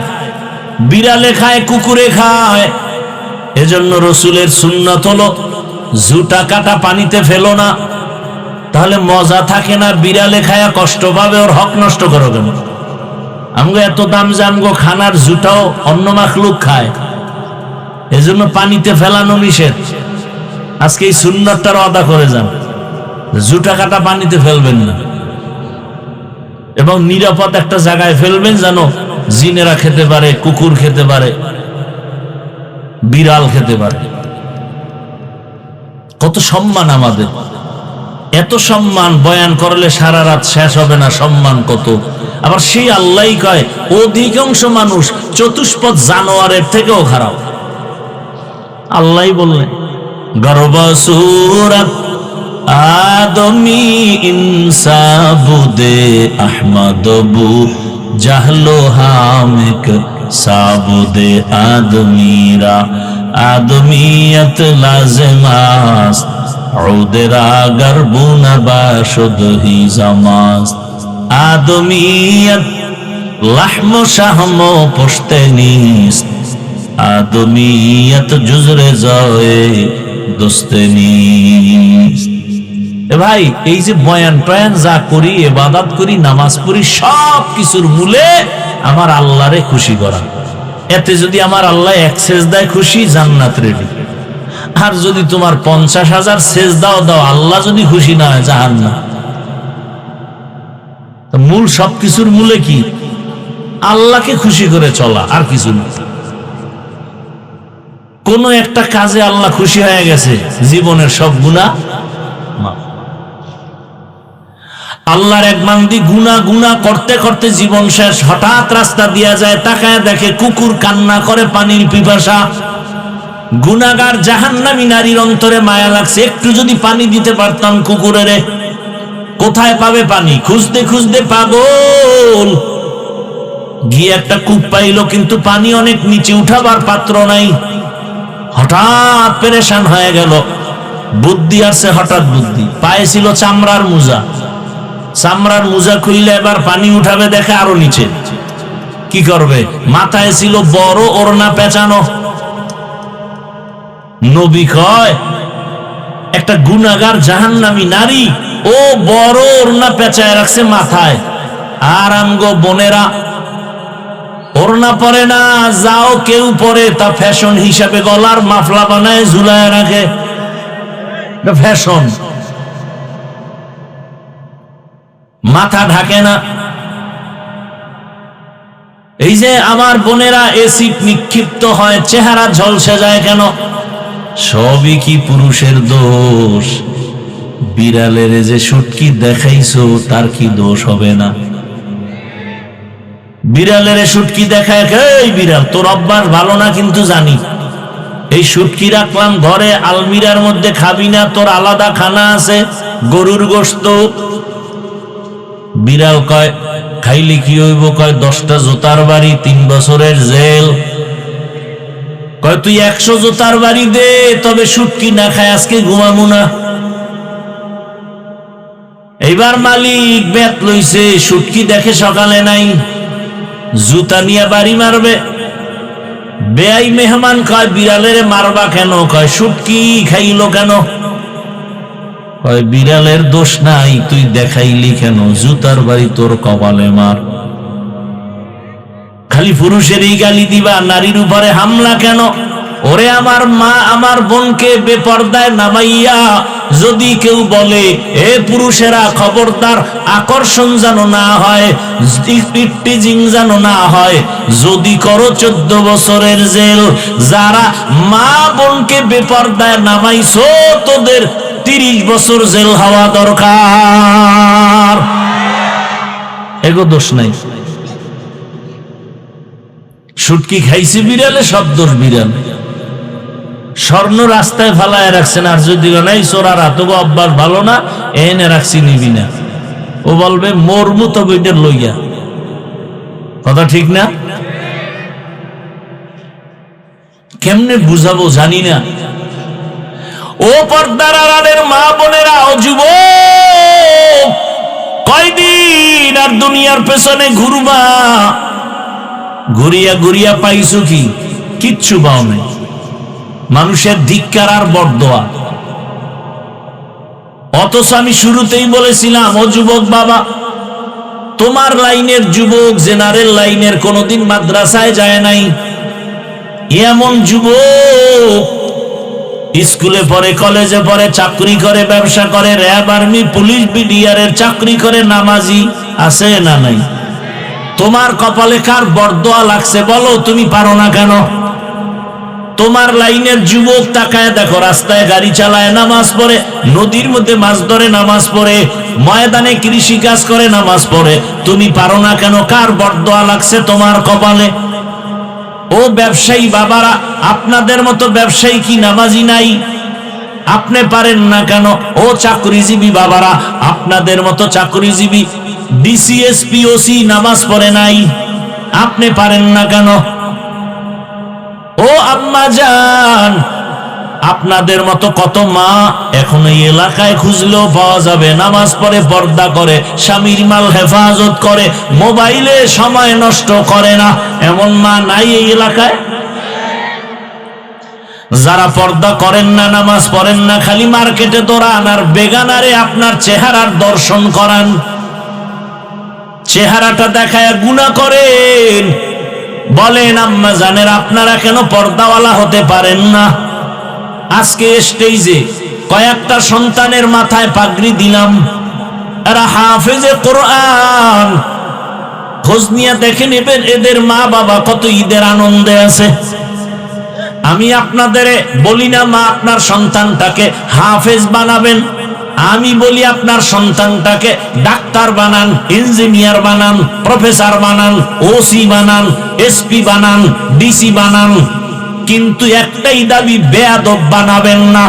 বিড়ালে খায়, কুকুরে খায়। এজন্য রসুলের সুন্নাত হলো জুটা কাটা পানিতে ফেলো না, তাহলে মজা থাকে না। বিড়ালে খায়া কষ্ট পাবে, ওর হক নষ্ট করো কেন? আমগো এত দাম যে আমগো খানার জুটাও অন্য মাখলুক খায়, এজন্য পানিতে ফেলানো নিষেধ। আজকে এই সুন্নাতটার আদা করে যান, জুটা কাটা পানিতে ফেলবেন না, এবং নিরাপদ একটা জায়গায় ফেলবেন যেন জিনেরা খেতে পারে, কুকুর খেতে পারে, বিড়াল খেতে পারে। কত সম্মান আমাদের! এত সম্মান বয়ান করলে সারা রাত শেষ হবে না, সম্মান কত। আবার সেই আল্লাহই কয় অধিকাংশ মানুষ চতুষ্পদ জানোয়ারের থেকেও খারাপ। আল্লাহই বললেন গর্বসুরত আদমি ইনসাবুদে আহমদবু জাহলো হামিক সাবুদে আদমিরা আদমিয়ত লাজমাস উদেরা গরবুনা বাশুদ হি জামাস আদমিয়ত লাহম শাহম পুশতেনিস আদমিয়ত জুজরে জয়ে দোস্তেনিস। এ ভাই, এই যে বয়ান টয়ান যা করি, ইবাদত করি, নামাজ পড়ি, সব কিছুর মূলে আমার আল্লাহরে খুশি করা। এতে যদি আমার আল্লাহ 1 সেজদায় খুশি, জান্নাত রেডি। আর যদি তোমার 50,000 সেজদাও দাও, আল্লাহ যদি খুশি না হয়, জাহান্নাম। মূল সবকিছুর মূলে কি? আল্লাহকে খুশি করে চলা, আর কিছু না। কোন একটা কাজে আল্লাহ খুশি হয়ে গেছে, জীবনের সব গুনাহ মাফ। আল্লাহর এক বান্দি গুনাহ গুনাহ করতে করতে জীবন শেষ, হঠাৎ রাস্তা দিয়া যায়, তাকায় দেখে কুকুর কান্না করে পানির পিপাসা। গুনাহগার জাহান্নামী নারীর অন্তরে মায়া লাগছে, একটু যদি পানি দিতে পারতাম কুকুরেরে। কোথায় পাবে পানি? খুঁজতে খুঁজতে পাগল, গিয়ে একটা কূপ পাইল, কিন্তু পানি অনেক নিচে, উঠাবার পাত্র নাই। হঠাৎ পেরেশান হয়ে গেল, বুদ্ধি আসছে, হঠাৎ বুদ্ধি পায়েছিল চামড়ার মোজা। চামড়ার মোজা খুললে এবার পানি উঠাবে, দেখে আরো নিচে। কি করবে? মাথায় ছিল বড় ওড়না পেঁচানো। নবী কয় একটা গুনাহগার জাহান্নামী নারী ও বড় ওড়না পেঁচায় রাখছে মাথায়, আর আমগো বোনেরা ওড়না পরে না, যাও কেউ পরে, তা ফ্যাশন হিসাবে গলার মাফলা বানায় ঝুলায় রাখে, ফ্যাশন। মাথা ঢাকে না। এই যে আমার বোনেরা এসিড নিক্ষিপ্ত হয়, চেহারা ঝলসে যায় কেন? সবই কি পুরুষের দোষ? বিড়ালের যে শুটকি দেখাইছো, তার কি দোষ হবে না? বিড়ালের শুটকি দেখায়, এই বিড়াল তোর অভ্যাস ভালো না, কিন্তু জানি এই শুটকি রাখলাম ঘরে, আলমিরার মধ্যে খাবি না, তোর আলাদা খানা আছে, গরুর গোশত। বিড়াল কয় খাইলে কি হইব? কয় 10টা জুতার বাড়ি, 3 বছরের জেল। কয় তুই 100 জুতার বাড়ি দে, তবে শুটকি না খায় আজকে ঘুমামু না। এইবার মালিক বেত লইছে, শুটকি দেখে সকালে নাই, জুতা নিয়ে বাড়ি মারবে। বেয়াই মেহমান কয় বিড়ালের মারবা কেন? কয় শুটকি খাইলো কেন? কয় বিড়ালের দোষ নাই, তুই দেখাইলি কেন? জুতার বাড়ি তোর কপালে মার। খালি পুরুষেরই গালি দিবা, নারীর উপরে হামলা কেন? ওরে আমার মা, আমার বোনকে বেপর্দায় নামাইয়া যদি কেউ বলে এ পুরুষেরা খবরদার, আকর্ষণ যেন না হয়, টিজিং যেন না হয়, যদি করো 14 বছরের জেল। যারা মা বোনকে বেপর্দায় নামাইছো, তোদের 30 বছর জেল হওয়া দরকার। এগো দোষ নাই। শুটকি খাইছে বিড়ালে, সব দোষ বিড়াল। স্বর্ণ রাস্তায় ফালায় রাখছেন, আর যদি নাই চোরার হাত অভ্যাস ভালো না, এনে রাখছি নিবি না, ও বলবে মরমু তবে এটা লইয়া। কথা ঠিক না? কেমনে বুঝাবো জানি না। ও পর্দার আড়ালের মা বোনেরা, ও যুবক, কয়দিন আর দুনিয়ার পেছনে ঘুরবা? ঘুরিয়া ঘুরিয়া পাইছো কি? কিচ্ছু পাও নাই। মানুষের ধিক্কার আর বরদোয়া। অথচ আমি শুরুতেই বলেছিলাম, ও যুবক বাবা, তোমার লাইনের যুবক, জেনারেল লাইনের, কোনোদিন মাদ্রাসায় যায় নাই এমন যুবক, স্কুলে পড়ে, কলেজে পড়ে, চাকরি করে, ব্যবসা করে, র্যাব, আর্মি, পুলিশ, বিডিআর এর চাকরি করে, নামাজি আছে না নাই? তোমার কপালে কার বরদোয়া লাগছে বলো? তুমি পারো না কেন? তোমার লাইনের যুবক তাকায় দেখো, রাস্তায় গাড়ি চালায়, নামাজ পড়ে, নদীর মধ্যে মাছ ধরে, নামাজ পড়ে, ময়দানে কৃষি কাজ করে, নামাজ পড়ে। তুমি পারো না কেন? কার বরদোয়া লাগছে তোমার কপালে? ও ব্যবসায়ী বাবারা, আপনাদের মতো ব্যবসায়ী কি নামাজি নাই? আপনি পারেন না কেন? ও চাকরিজীবী বাবারা, আপনাদের মতো চাকরিজীবী ডিসিএসপি, ওসি নামাজ পড়ে নাই, আপনি পারেন না কেন? ও আম্মা জান, আপনাদের মতো কত মা এখন এই এলাকায় খুঁজলেও পাওয়া যাবে, নামাজ পড়ে, পর্দা করে, স্বামীর মাল হেফাজত করে, মোবাইলে সময় নষ্ট করে না, এমন মা নাই এই এলাকায়? যারা পর্দা করেন না, নামাজ পড়েন না, খালি মার্কেটে দৌড়ান আর বেগানারে আপনার চেহারার দর্শন করান, চেহারাটা দেখায় গুনাহ করেন। বলেন আম্মা জানেন, আপনারা কেন পর্দাওয়ালা হতে পারেন না? আজকে স্টেজে কয়েকটা সন্তানের মাথায় পাগড়ি দিলাম, এরা হাফেজে কোরআন। খোঁজ নিয়ে দেখে নেবেন এদের মা বাবা কত ঈদের আনন্দে আছে। আমি আপনাদের বলি না মা আপনার সন্তানটাকে হাফেজ বানাবেন, আমি বলি আপনার সন্তানটাকে ডাক্তার বানান, ইঞ্জিনিয়ার বানান, প্রফেসর বানান, ওসি বানান, এসপি বানান, ডিসি বানান, কিন্তু একটাই দাবি, বেয়াদব বানাবেন না।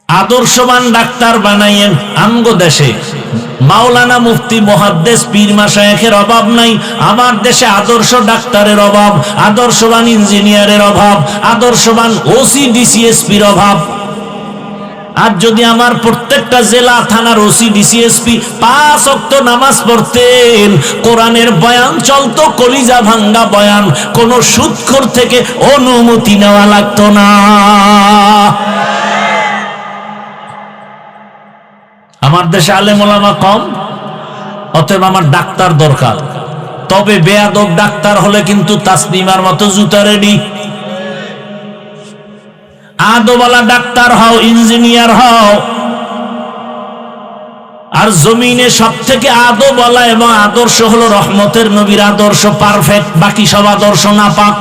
আদর্শবান ডাক্তার বানাইয়েন। আমগো দেশে মাওলানা, মুফতি, মুহাদ্দিস, পীর মাশায়েখের অভাব নাই। আমার দেশে আদর্শ ডাক্তারের অভাব, আদর্শবান ইঞ্জিনিয়ারের অভাব, আদর্শবান ওসি, ডিসিএসপির অভাব। আর যদি আমার প্রত্যেকটা জেলা থানার ওসি, ডিসিএসপি 5 ওয়াক্ত নামাজ পড়তেন, কোরআনের বয়ান চলতো, কলিজা ভাঙ্গা বয়ান, কোন সুদখোর থেকে অনুমতি নেওয়া লাগতো না। আমার দেশে আলেম ওলামা কম, অতএব আমার ডাক্তার দরকার। তবে বেয়াদব ডাক্তার হলে কিন্তু তাসলিমার মতো জুতা রেডি। আদবওয়ালা ডাক্তার হও, ইঞ্জিনিয়ার হও। আর জমিনে সব থেকে আদবওয়ালা এবং আদর্শ হলো রহমতের নবীর আদর্শ, পারফেক্ট। বাকি সব আদর্শ নাপাক।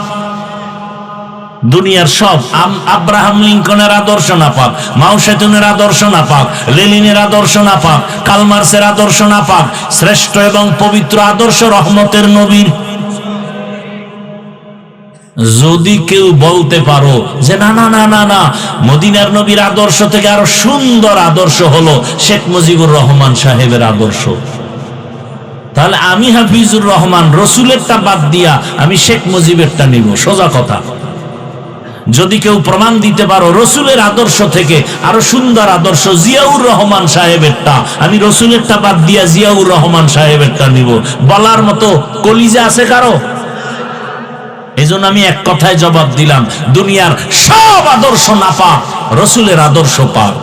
দুনিয়ার সব, আব্রাহাম লিঙ্কনের আদর্শ নাপাক, মাও সেতুনের আদর্শ নাপাক, লেনিনের আদর্শ নাপাক, কালমার্সের আদর্শ নাপাক। শ্রেষ্ঠ এবং পবিত্র আদর্শ রহমতের নবীর। যদি কেউ বলতে পারো যে না না না না না, মদিনার নবীর আদর্শ থেকে আরো সুন্দর আদর্শ হলো শেখ মুজিবুর রহমান সাহেবের আদর্শ, তাহলে আমি হাফিজুর রহমান রসুলেরটা বাদ দিয়া আমি শেখ মুজিবেরটা নিব। সোজা কথা। যদি কেউ প্রমাণ দিতে পারো রসুলের আদর্শ থেকে আরো সুন্দর আদর্শ জিয়াউর রহমান সাহেবেরটা, আমি রসুলেরটা বাদ দিয়া জিয়াউর রহমান সাহেবেরটা নিব, বলার মতো কলিজা আছে কারো? এজন্য আমি এক কথায় জবাব দিলাম, দুনিয়ার সব আদর্শ নাপাক, রসুলের আদর্শ পাক।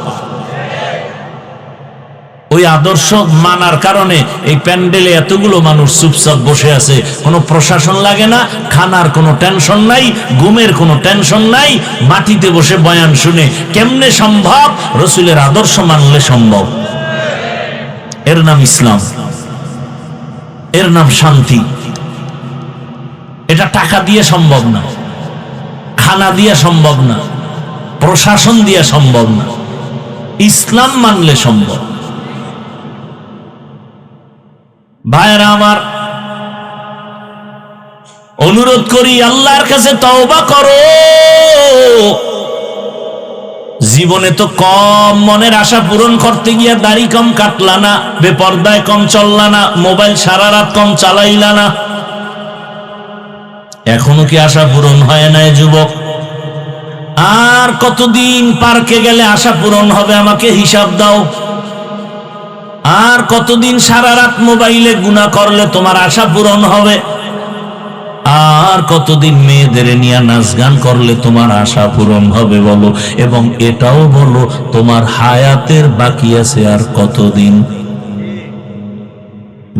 ওই আদর্শ মানার কারণে এই প্যান্ডেলে এতগুলো মানুষ চুপচাপ বসে আছে, কোনো প্রশাসন লাগে না, খানার কোনো টেনশন নাই, ঘুমের কোনো টেনশন নাই, মাটিতে বসে বয়ান শুনে। কেমনে সম্ভব? রসুলের আদর্শ মানলে সম্ভব। এর নাম ইসলাম, এর নাম শান্তি। এটা টাকা দিয়ে সম্ভব না, খানা দিয়ে সম্ভব না, প্রশাসন দিয়ে সম্ভব না, ইসলাম মানলে সম্ভব। ভাইরা আমার, অনুরোধ করি আল্লাহর কাছে তওবা করো। জীবনে তো কম মনের আশা পূরণ করতে গিয়া দাড়ি কম কাটলা না, বেপর্দায় কম চললা না, মোবাইল সারা রাত কম চালাইলা না, এখনো কি আশা পূরণ হয় নাই যুবক? আর কতদিন পার্কে গেলে আশা পূরণ হবে আমাকে হিসাব দাও। আর কতদিন সারা রাত মোবাইলে গুনাহ করলে তোমার আশা পূরণ হবে? আর কতদিন মেয়েদের নিয়ে নাচ গান করলে তোমার আশা পূরণ হবে বলো? এবং এটাও বলো তোমার হায়াতের বাকি আছে আর কতদিন?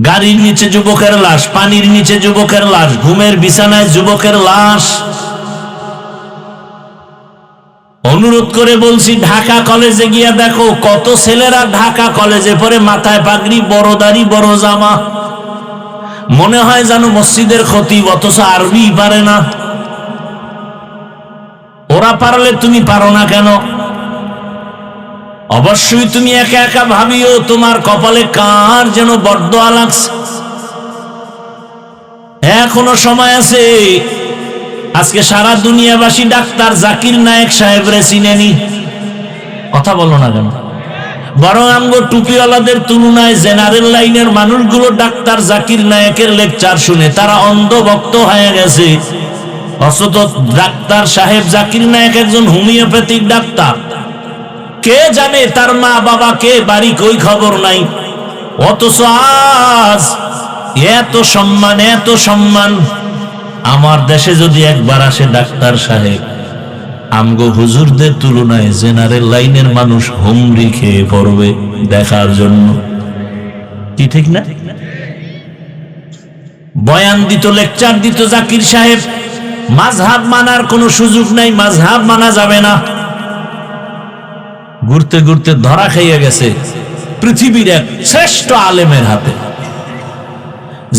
গাড়ির নিচে যুবকের লাশ, পানির নিচে যুবকের লাশ, ঘুমের বিছানায় যুবকের লাশ। অনুরোধ করে বলছি, ঢাকা কলেজে গিয়া দেখো কত ছেলেরা ঢাকা কলেজে পড়ে, মাথায় পাগড়ি, বড় দাড়ি, বড় জামা, মনে হয় যেন মসজিদের খতিব, অথচ আরবি পারে না। ওরা পারলে তুমি পারো না কেন? অবশ্যই তুমি একা একা ভাবিও তোমার কপালে কার যেন বরদোয়া লাগছে। এখনো সময় আছে। আজকে সারা দুনিয়াবাসী ডাক্তার জাকির নায়েক সাহেবরে চিনেনি, কথা বলো না কেন? বরং আমগো টুপিওয়ালাদের তুলনায় জেনারেল লাইনের মানুষগুলো ডাক্তার জাকির নায়েকের লেকচার শুনে তারা অন্ধভক্ত হয়ে গেছে। অথচ ডাক্তার সাহেব জাকির নায়েক একজন হোমিওপ্যাথিক ডাক্তার। কে জানে তার মা বাবা কে, বাড়ি কই, খবর নাই। অথচ আজ এত সম্মান, এত সম্মান। আমার দেশে যদি একবার আসে ডাক্তার সাহেব, আমগো হুজুরদের তুলনায় জেনারেল লাইনের মানুষ হুমড়ি খেয়ে পড়বে দেখার জন্য। কি ঠিক না? বয়ান দিত, লেকচার দিত জাকির সাহেব, মাযহাব মানার কোনো সুযোগ নাই, মাযহাব মানা যাবে না। ঘুরতে ঘুরতে ধরা খাইয়া গেছে পৃথিবীর এক শ্রেষ্ঠ আলেমের হাতে।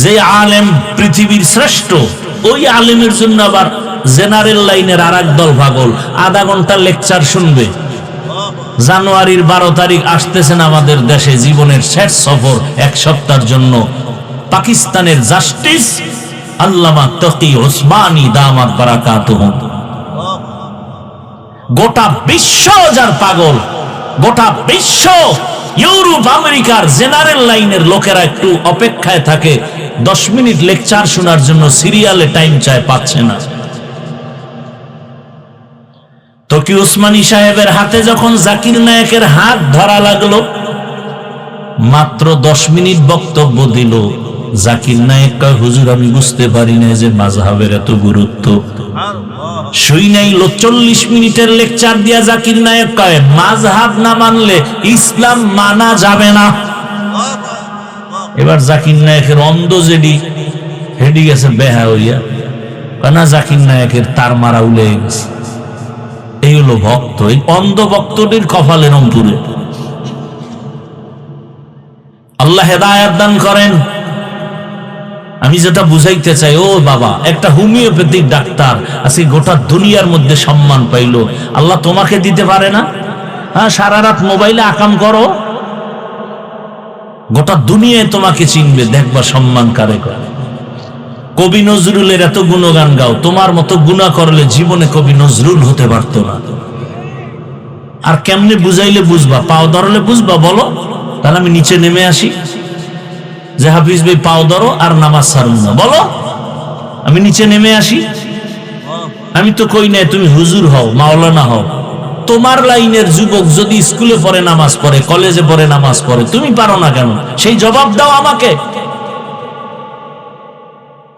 যে আলেম পৃথিবীর শ্রেষ্ঠ, ওই আলেমের জন্য আবার জেনারেল লাইনের আর এক দল পাগল আধা ঘন্টা লেকচার শুনবে। জানুয়ারির 12 তারিখ আসতেছেন আমাদের দেশে, জীবনের শেষ সফর, এক সপ্তাহের জন্য। পাকিস্তানের জাস্টিস আল্লামা তকি ওসমানী দামাত বারাকাতুহু। গোটা বিশ্ব যার পাগল, গোটা বিশ্ব, ইউরোপ আমেরিকার জেনারেল লাইনের লোকেরা একটু অপেক্ষায় থাকে 10 মিনিট লেকচার শোনার জন্য, সিরিয়ালে টাইম চায়, পাচ্ছে না। তকি ওসমানী সাহেবের হাতে যখন জাকির নায়েকের হাত ধরা লাগলো, মাত্র 10 মিনিট বক্তব্য দিল। জাকির নায়েক কয়, হুজুর আমি বুঝতে পারি না যে মাযহাবের এত গুরুত্ব। শুই নাই 40 মিনিটের লেকচার দিয়া জাকির নায়েক কয়, মাযহাব না মানলে ইসলাম মানা যাবে না। এবার জাকির নায়েকের অন্ধ জেডি হেডি গেছে বেহা হইয়া, কানা জাকির নায়েকের তার মারা উলে গেছে। এই হলো ভক্ত, এই অন্ধ ভক্তটির কপালে রংপুরে। আল্লাহ হেদায়েত দান করেন। আমি যেটা বুঝাইতে চাই, ও বাবা, একটা হোমিওপ্যাথিক ডাক্তার আজকে গোটা দুনিয়ার মধ্যে সম্মান পাইল, আল্লাহ তোমাকে দিতে পারে না? হ্যাঁ, সারা রাত মোবাইলে আকাম করো, গোটা দুনিয়ায় তোমাকে চিনবে, দেখবা সম্মান কারে করে। কবি নজরুলের এত গুণগান গাও, তোমার মতো গুনাহ করলে জীবনে কবি নজরুল হতে পারতো না। আর কেমনে বুঝাইলে বুঝবা? পাও ধরলে বুঝবা? বলো, তাহলে আমি নিচে নেমে আসি, যে হাফিজ ভাই পাও ধরো আর নামাজ ছাড়ুন না, বলো আমি নিচে নেমে আসি। আমি তো কই নাই তুমি হুজুর হও, মাওলানা হও। তোমার লাইনের যুবক যদি স্কুলে পড়ে নামাজ পড়ে, কলেজে পড়ে নামাজ পড়ে, তুমি পারো না কেন? সেই জবাব দাও আমাকে।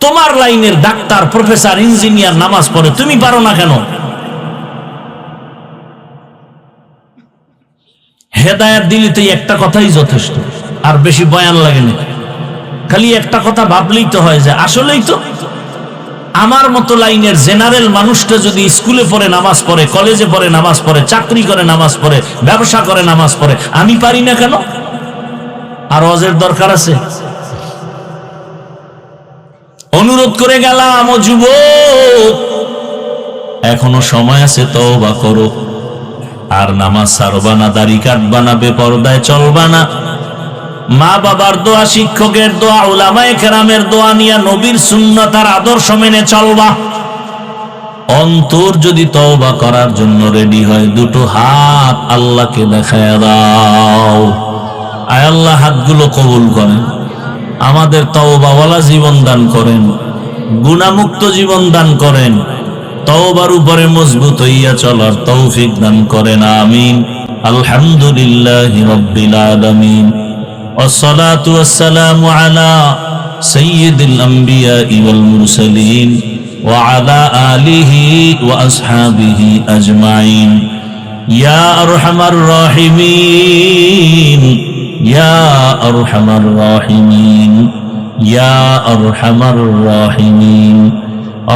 তোমার লাইনের ডাক্তার, প্রফেসর, ইঞ্জিনিয়ার নামাজ পড়ে, তুমি পারো না কেন? হেদায়েত দিলে তো একটা কথাই যথেষ্ট, আর বেশি বয়ান লাগে না। খালি একটা কথা ভাবলেই তো হয়, যে আসলেই তো আমার মতো লাইনের জেনারেল মানুষটা যদি স্কুলে পড়ে নামাজ পড়ে, কলেজে পড়ে নামাজ পড়ে, চাকরি করে নামাজ পড়ে, ব্যবসা করে নামাজ পড়ে, আমি পারি না কেন? আর ওয়াজের দরকার আছে? অনুরোধ করে গেলাম, ও যুবক, এখনো সময় আছে, তওবা করো। আর নামাজ ছাড়বা না, দাড়ি কাটবা না, বেপরদায় চলবা না। মা বাবার দোয়া, শিক্ষকের দোয়া, উলামায়ে কেরামের দোয়া নিয়ে নবীর সুন্নাত আর আদর্শ মেনে চলবা। অন্তর যদি তওবা করার জন্য রেডি হয়, দুটো হাত আল্লাহকে দেখায় দাও। আয় আল্লাহ, হাতগুলো কবুল করেন, আমাদের তওবাওয়ালা জীবন দান করেন, গুনাহমুক্ত জীবন দান করেন, তওবার উপরে মজবুত হইয়া চলার তৌফিক দান করেন। আমিন। আলহামদুলিল্লাহি রাব্বিল আলামিন। والصلاة والسلام على سيد الأنبياء والمرسلين وعلى آله وأصحابه أجمعين يا أرحم الراحمين يا أرحم الراحمين يا أرحم الراحمين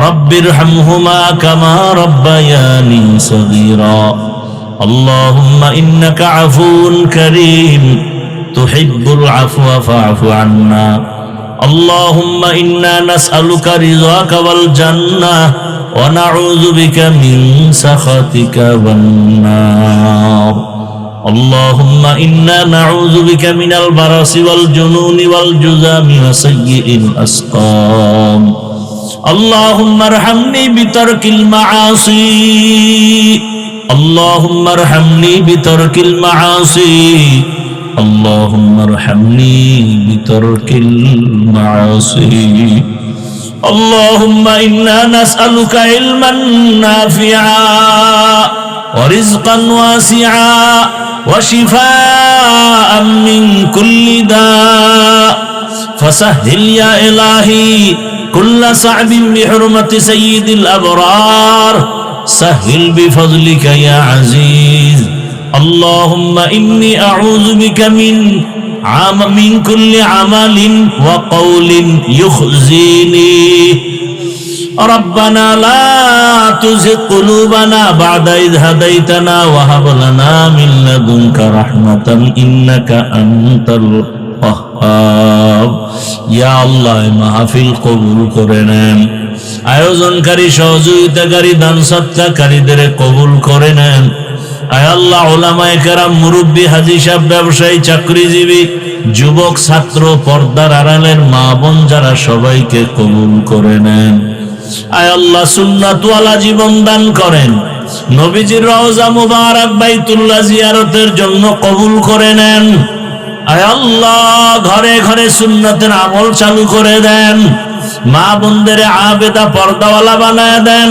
رب ارحمهما كما ربياني صغيرا اللهم إنك عفو كريم تحب العفو فاعف عنا اللهم إنا نسألك رضاك والجنة ونعوذ بك من سخطك والنار اللهم إنا نعوذ بك من البرص والجنون والجذام وسيء الأسقام اللهم ارحمني بترك المعاصي اللهم ارحمني بترك المعاصي اللهم ارحمني بترك المعاصي اللهم إنا نسألك علما نافعا ورزقا واسعا وشفاء من كل داء فسهل يا إلهي كل صعب بحرمة سيد الأبرار سهل بفضلك يا عزيز اللهم إني أعوذ بك من كل عمل وقول يخزيني ربنا لا تزغ قلوبنا بعد إذ هديتنا وهب لنا من لدنك رحمة إنك أنت الوهاب يا الله মাহফিল কবুল করে নেন আয়োজনকারী সহযোগিতাকারী দান সৎকারীদের কবুল করে নেন আয় আল্লাহ উলামায়ে কেরাম মুরব্বি হাজী সাহেব ব্যবসায়ী চাকরিজীবী যুবক ছাত্র পর্দার আড়ালের মা বোন যারা সবাইকে কবুল করে নেন আয় আল্লাহ সুন্নাতওয়ালা জীবন দান করেন নবীজির রওজা মুবারক বাইতুল্লাহ জিয়ারতের জন্য কবুল করে নেন আয় আল্লাহ ঘরে ঘরে সুন্নাতের আমল চালু করে দেন মা বোনদের আবেদা পর্দাওয়ালা বানায় দেন